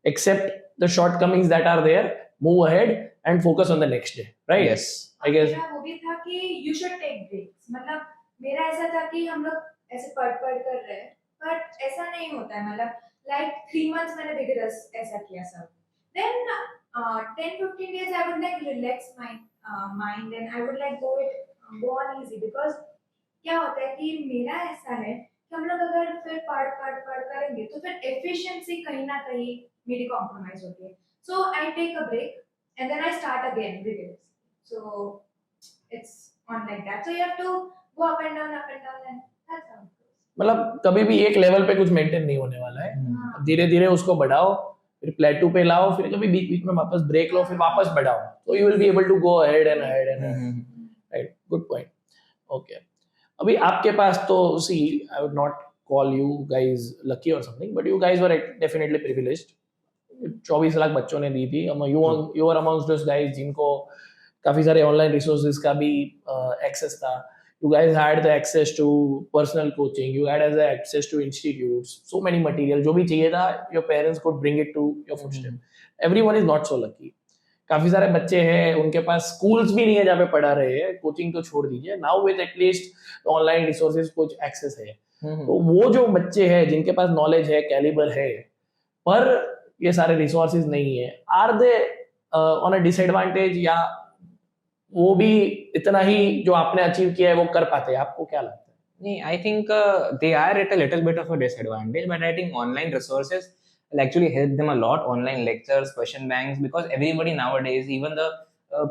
accept the shortcomings that are there, move ahead and focus on the next day, right? Yes. I guess मेरा वो भी था कि you should take breaks. मतलब मेरा ऐसा था कि हम लोग ऐसे पढ़ कर रहे हैं, बट ऐसा नहीं होता है। मतलब like 3 months मैंने vigorous ऐसा किया सब, then 10-15 days I would like relax my mind and I would like go on easy, because क्या होता है कि मेरा ऐसा है कि हम लोग अगर फिर पढ़ करेंगे तो फिर efficiency कहीं ना कहीं मेरी compromise होती है. So I take a break and then I start again vigorously. So it's on like that. So you have to go up and down and that's how it goes. मतलब कभी भी एक लेवल पे कुछ maintain नहीं होने वाला है, हाँ. धीरे धीरे उसको बढ़ाओ, फिर प्लेटू पे लाओ, फिर कभी बीच बीच में वापस ब्रेक लो, फिर वापस बढ़ाओ, तो you will be able to go ahead and ahead and right, good point. Okay, अभी आपके पास तो see, I would not call you guys lucky और something, but you guys were definitely privileged. 24 lakh बच्चों ने दी थी, you are amongst those guys जिनको काफी सारे ऑनलाइन रिसोर्सेज का भी एक्सेस था। You guys had the access to personal coaching, you had the access to institutes, so many material, जो भी चाहिए था, your parents could bring it to your footstep. Everyone is not so lucky. काफी सारे बच्चे हैं उनके पास स्कूल्स भी नहीं है जहाँ पे पढ़ा रहे हैं, कोचिंग तो छोड़ दीजिए, now with at least online resources कुछ एक्सेस है, तो वो जो बच्चे हैं जिनके पास नॉलेज है, कैलिबर है, पर ये सारे रिसोर्सेज नहीं है, are they on a disadvantage, या वो भी इतना ही जो आपने अचीव किया है वो कर पाते हैं? आपको क्या लगता है? Nee, I think they are at a little bit of a disadvantage, but I think online resources will actually help them a lot. Online lectures, question banks, because everybody nowadays, even the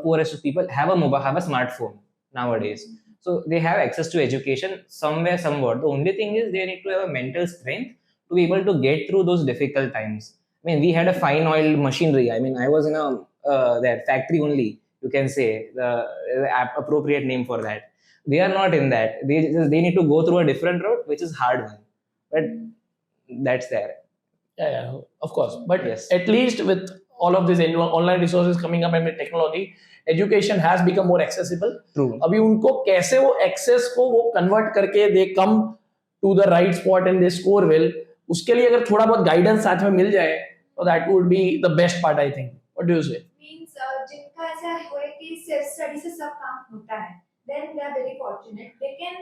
poorest of people, have a mobile, have a smartphone nowadays. So they have access to education somewhere, somewhat. The only thing is they need to have a mental strength to be able to get through those difficult times. I mean, we had a fine oiled machinery. I mean, I was in a that factory only. You can say the appropriate name for that. They are not in that. They need to go through a different route, which is hard one. But that's there. Yeah, of course. But Yes. at least with all of these online resources coming up and with technology, education has become more accessible. True. अभी उनको कैसे वो access को वो convert करके they come to the right spot and they score well, उसके लिए अगर थोड़ा बहुत गाइडेंस साथ में मिल जाए तो that would be the best part, I think. What do you से? मींस जिनका ऐसा है कि सेल्फ स्टडी से सब काम होता है, then they are very fortunate, they can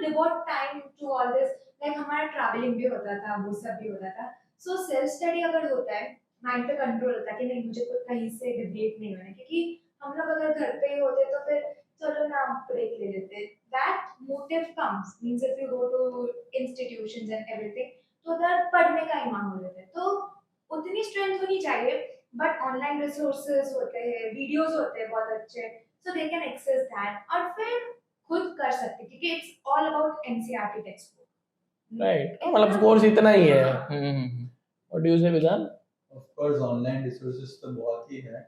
devote time to all this. like हमारा ट्रैवलिंग भी होता था, वो सब भी होता था. सो सेल्फ स्टडी अगर होता है, माइंड पे कंट्रोल होता है कि नहीं मुझे कोई कहीं से डिविएट नहीं होना है, क्योंकि हम लोग अगर घर पे ही होते तो फिर चलो ना ब्रेक ले लेते. That motive comes, means if you go to institutions and everything, तो उधर पढ़ने का ही माहौल होता है, तो उतनी स्ट्रेंथ होनी चाहिए. बट ऑनलाइन रिसोर्सेज होते हैं, वीडियोस होते हैं बहुत अच्छे, सो दे कैन एक्सेस दैट और फिर खुद कर सकते हैं, क्योंकि it's all about NCERT text book. Right, मतलब कोर्स इतना ही है. Mm-hmm. व्हाट डू यू से विधान? ऑफ कोर्स ऑनलाइन रिसोर्सेज तो बहुत ही है,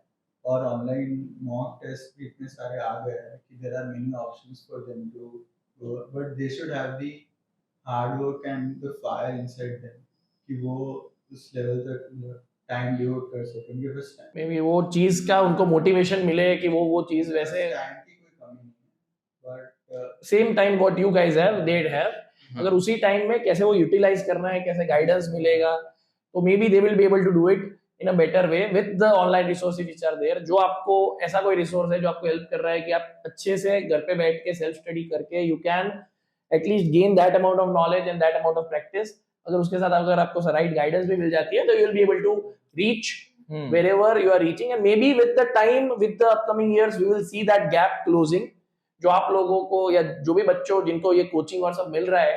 और ऑनलाइन मॉक टेस्ट भी इतने सारे आ गए हैं कि there are many options for them too, but they should have the hard work and the fire inside them कि वो उस लेवल तक टाइम डिवोट कर सकेंगे. बस मे बी वो चीज का उनको मोटिवेशन मिले कि वो चीज वैसे टाइम की कोई कमी नहीं है, but same time what you guys have देड हैव, अगर उसी टाइम में कैसे वो यूटिलाइज करना है, कैसे गाइडेंस मिलेगा, तो maybe they will be able to do it in a better way with the online resources which are there. जो आपको ऐसा कोई रिसोर्स है जो आपको हेल्प कर रहा है कि आप अच्छे से घर पे बैठ के सेल्फ स्टडी करके you can at least gain that amount of knowledge and that amount of practice. अगर उसके साथ अगर आपको राइट गाइडेंस भी मिल जाती है तो you will be able to reach wherever you are reaching, and maybe with the time, with the upcoming years, we will see that gap closing. जो आप लोगों को या जो भी बच्चों जिनको ये कोचिंग और सब मिल रहा है,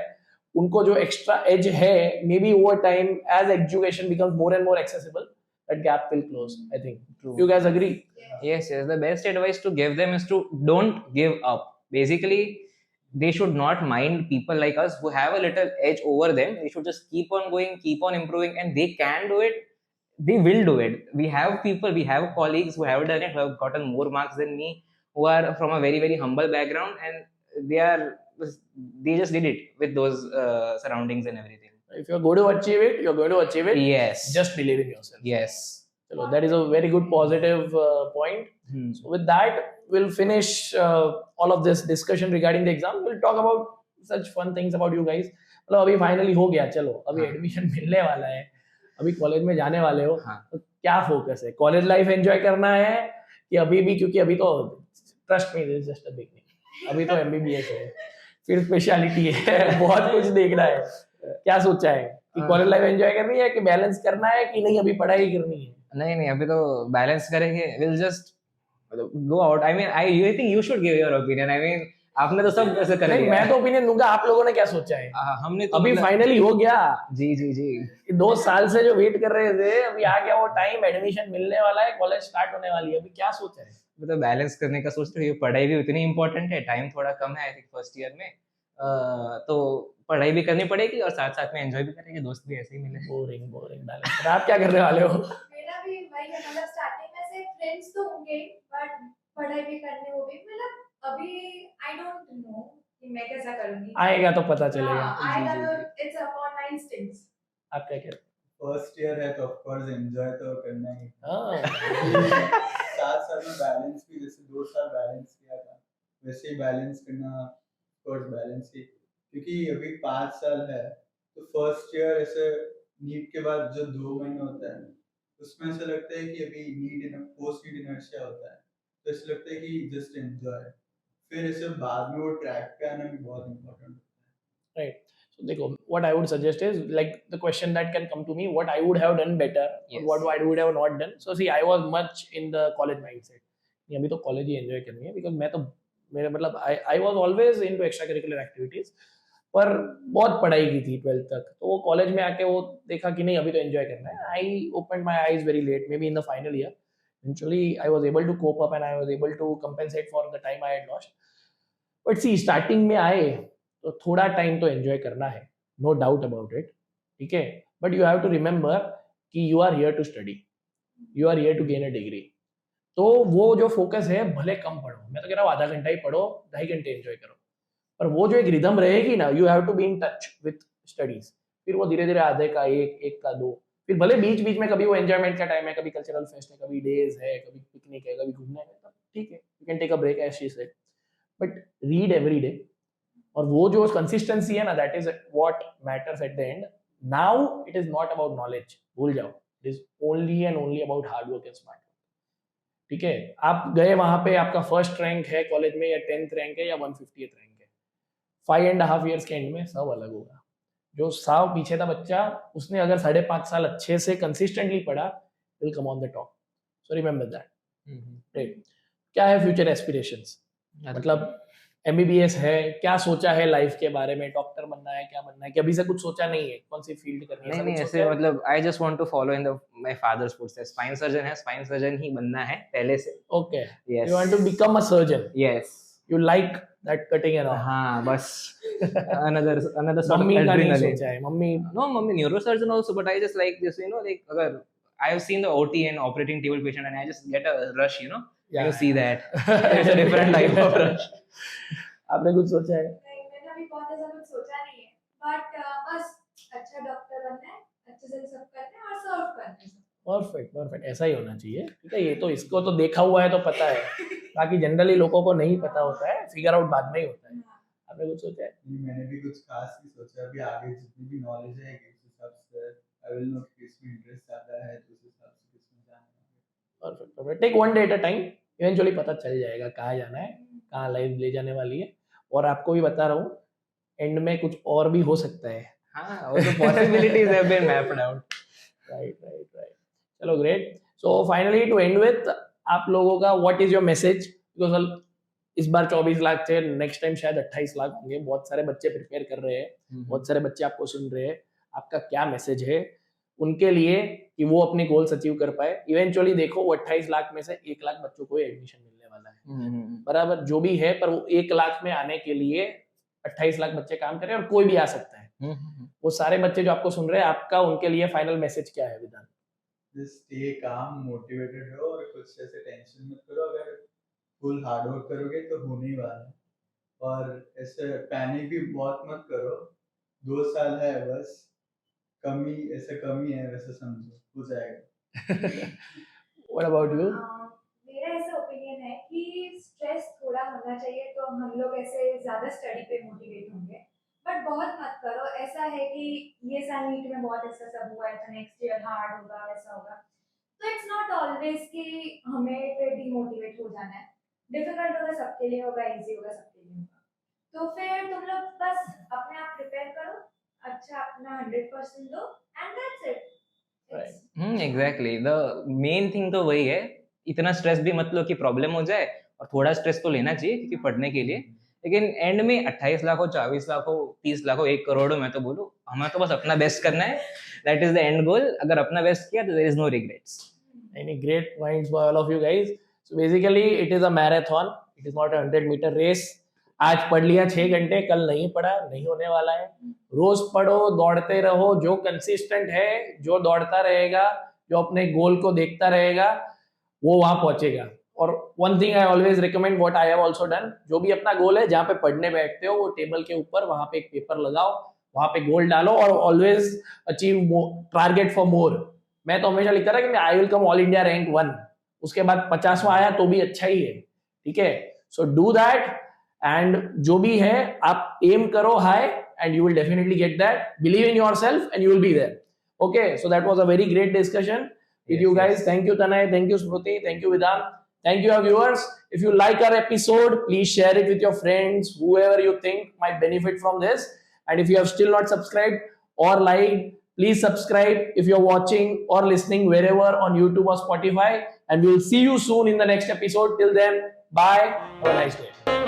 उनको जो एक्स्ट्रा एज है, maybe over time as education becomes more and more accessible, that gap will close, I think. True. You guys agree? Yes, yes. The best advice to give them is to don't give up. Basically, they should not mind people like us who have a little edge over them. They should just keep on going, keep on improving, and they can do it. They will do it. We have people, we have colleagues who have done it, who have gotten more marks than me, who are from a very, very humble background, and they just did it with those surroundings and everything. If you're going to achieve it, you're going to achieve it. Yes. Just believe in yourself. Yes. Chalo, that is a very good positive point. So with that, we'll finish all of this discussion regarding the exam. We'll talk about such fun things about you guys. मतलब अभी finally हो गया, चलो अभी admission मिलने वाला है, अभी कॉलेज में जाने वाले हो, तो क्या फोकस है? कॉलेज लाइफ एंजॉय करना है कि अभी भी, क्योंकि अभी तो trust me this just a beginning, अभी तो एमबीबीएस है, फिर स्पेशलिटी है, बहुत कुछ देखना है. क्या सोचा है कि कॉलेज लाइफ एंजॉय करनी है कि बैलेंस करना है कि नहीं अभी पढ़ाई करनी है? नहीं नहीं, अभी तो बैलेंस करेंगे. Will just go out. I mean I think you should give your opinion. I mean आपने तो सब ऐसे कर नहीं, लिया. मैं तो ओपिनियन दूंगा, आप लोगों ने क्या सोचा है? हमने तो अभी फाइनली हो गया. जी जी जी. 2 साल से जो वेट कर रहे थे, अभी आ गया वो टाइम, एडमिशन मिलने वाला है, कॉलेज स्टार्ट होने वाली है, अभी क्या सोचा है? मतलब बैलेंस करने का सोच रही हूँ. पढ़ाई भी उतनी इंपॉर्टेंट है, टाइम थोड़ा कम है आई थिंक फर्स्ट ईयर में, तो पढ़ाई भी करनी पड़ेगी और साथ साथ में एंजॉय भी करेंगे, दोस्त भी ऐसे ही मिले. Boring boring balance. आप क्या करने वाले हो? मेरा भी वही है, मतलब स्टार्टिंग में से फ्रेंड्स तो होंगे, बट पढ़ाई भी करनी होगी. मतलब अभी आई डोंट नो कि मैं कैसा करूंगी. आएगा तो पता चलेगा. आएगा तो इट्स अपॉन माय इंस्टिंक्ट्स. आप क्या कहते फर्स्ट ईयर है तो ऑफ कोर्स एंजॉय तो करना ही. हैं? साथ साथ में बैलेंस भी, जैसे 2 साल बैलेंस किया था वैसे ही बैलेंस करना, ऑफ कोर्स बैलेंस ही, क्योंकि अभी 5 साल है तो फर्स्ट ईयर ऐसे नीट के बाद जो 2 महीने होता है उसमें ऐसा लगता है कि अभी पोस्ट नीड इनर्शिया होता है, तो ऐसा लगता है कि जस्ट एंजॉय, फिर ऐसे बाद में वो ट्रैक पे आना भी बहुत इम्पोर्टेंट होता है। Right. So देखो, what I would suggest is like the question that can come to me, what I would have done better, or Yes. what I would have not done. So see, I was much in the college mindset. नहीं, अभी तो college ही enjoy करनी है, because मैं तो मेरे मतलब I was always into extra curricular activities, पर बहुत पढ़ाई की थी 12th तक, तो वो कॉलेज में आके वो देखा कि नहीं अभी तो एंजॉय करना है. I open my eyes very late, maybe in the final year. Eventually, I was able to cope up and I was able to compensate for the time I had lost. But see, starting में आए तो थोड़ा time तो enjoy करना है, no doubt about it, ठीक है. But you have to remember कि you are here to study, you are here to gain a degree. तो वो जो फोकस है भले कम पढ़ो, मैं तो कह रहा हूँ आधा घंटा ही पढ़ो, 2.5 घंटे एंजॉय करो, पर वो जो एक रिदम रहेगी ना, you have to be in touch with studies. फिर वो धीरे धीरे आधे का एक का दो, फिर भले बीच बीच में कभी वो एंजॉयमेंट का टाइम है, कभी कल्चरल फेस्ट है, कभी डेज है, कभी पिकनिक है, कभी घूमने है, तब ठीक है, you can take a break as she said, but read every day. और वो जो कंसिस्टेंसी है ना, that is what matters at the end. Now it is not about knowledge, भूल जाओ, it is only and only about hard work and smart. ठीक है, आप गए वहां पे, आपका फर्स्ट रैंक है कॉलेज में, या 10th रैंक है, या 150th रैंक है, 5.5 years के एंड में सब अलग होगा. जो 100 पीछे था बच्चा, उसने अगर 5.5 साल अच्छे से कंसिस्टेंटली पढ़ा, will come on the top. So remember that. क्या है फ्यूचर एस्पिरेशंस, मतलब MBBS है, क्या सोचा है लाइफ के बारे में, डॉक्टर बनना है, क्या बनना है, कि अभी से कुछ सोचा नहीं है, कौन सी फील्ड करनी है? नहीं नहीं, ऐसे मतलब I just want to follow in the my father's footsteps. Spine surgeon है, स्पाइन सर्जन ही बनना है पहले से. Okay, yes, you want to become a surgeon, yes, you like that cutting and all. हाँ बस another sort of मम्मी का नहीं adrenaline. सोचा है, mummy No, mummy neurosurgeon also, but I just like this, you know, like agar I have seen the OT and operating table patient and I just get a rush, you know. Yeah, You see that. It's a different type of rush. आपने कुछ सोचा है? नहीं, मैंने अभी बहुत ऐसा कुछ सोचा नहीं है, बट बस अच्छा डॉक्टर बनना है, अच्छे से सब करना है और सर्व करना है. परफेक्ट परफेक्ट, ऐसा ही होना चाहिए. ठीक है, ये तो इसको तो देखा हुआ है तो पता है, बाकी जनरली लोगों को नहीं पता होता है, फिगर आउट बाद में ही होता है. आपने कुछ सोचा है? मैंने भी कुछ खास नहीं सोचा, अभी आगे जितनी भी नॉलेज है उस हिसाब से आई विल नो किसमें इंटरेस्ट ज्यादा है, तो उस हिसाब से किसमें जाना है. Perfect perfect, take one day at a time, eventually पता चल जाएगा कहाँ जाना है, कहाँ लाइफ ले जाने वाली है. और आपको भी बता रहा हूँ, एंड में कुछ और भी हो सकता है. हाँ, वो तो possibilities have been mapped out. राइट. चलो great. So finally to end with, आप लोगों का what is your message, because इस बार 24 लाख थे, नेक्स्ट टाइम शायद 28 लाख होंगे. बहुत सारे बच्चे प्रिपेयर कर रहे हैं, बहुत सारे बच्चे आपको सुन रहे हैं. आपका क्या मैसेज है उनके लिए कि वो अपने गोल्स अचीव कर पाए? इवेंचुअली देखो, वो 28 लाख में से 1 लाख बच्चों को एडमिशन मिलने वाला है, बराबर, जो भी है, पर वो 1 लाख में आने के लिए 28 लाख बच्चे काम करें, और कोई भी आ सकता है. वो सारे बच्चे जो आपको सुन रहे हैं, आपका उनके लिए फाइनल मैसेज क्या है विधान? जस्ट स्टे काम, मोटिवेटेड रहो और कुछ ऐसे टेंशन मत करो. अगर फुल हार्ड वर्क करोगे तो होने ही वाला है, और ऐसे पैनिक भी बहुत मत करो. 2 साल है बस, कमी है वैसे समझो, हो जाएगा. What about you? मेरा ऐसा ओपिनियन है कि स्ट्रेस थोड़ा होना चाहिए, तो हम लोग ऐसे ज्यादा स्टडी पे मोटिवेट होंगे, बट बहुत मत करो. ऐसा है कि ये साल नीट में बहुत ऐसा सब हुआ है, तो नेक्स्ट ईयर हार्ड होगा, वैसा होगा. तो इट्स नॉट ऑलवेज कि हमें फिर डिमोटिवेट हो जाना है. डिफिकल्ट होगा सबके लिए, होगा इजी होगा सबके लिए होगा. तो फिर तुम लोग बस अपने आप प्रिपेयर करो, अच्छा अपना 100% दो, and that's it. Exactly, the main thing तो वही है. इतना स्ट्रेस भी मत लो कि प्रॉब्लम हो जाए, और थोड़ा स्ट्रेस तो लेना चाहिए क्योंकि पढ़ने के लिए. लेकिन एंड में 28 लाख हो, 24 लाख हो, 30 लाख हो, 1 करोड़ हो, मैं तो बोलूँ हमें तो बस अपना बेस्ट करना है. That is the end goal. अगर अपना बेस्ट किया तो there is no regrets. Any great points by all of you guys. So basically it is a marathon, it is not a 100-meter race. आज पढ़ लिया 6 घंटे, कल नहीं पढ़ा, नहीं होने वाला है. रोज पढ़ो, दौड़ते रहो. जो कंसिस्टेंट है, जो दौड़ता रहेगा, जो अपने गोल को देखता रहेगा, वो वहां पहुंचेगा. और one thing I always recommend, what I have also done, जो भी अपना गोल है, जहाँ पे पढ़ने बैठते हो, वो टेबल के ऊपर वहां पे एक पेपर लगाओ, वहां पे गोल डालो, और always achieve target for more. मैं तो हमेशा लिखता था कि I will come all India rank 1, उसके बाद 50वां आया तो भी अच्छा ही है. ठीक है, सो डू दैट, एंड जो भी है आप एम करो high, and you will definitely get that. Believe in yourself and you will be there. Okay, so that was a very great discussion. with Yes, you guys. yes. Thank you, Tanay. Thank you, Smruti. Thank you, Vidhan. Thank you, our viewers. If you like our episode, please share it with your friends, whoever you think might benefit from this. And if you have still not subscribed or liked, please subscribe if you're watching or listening wherever on YouTube or Spotify. And we'll see you soon in the next episode. Till then, bye. Have a nice day.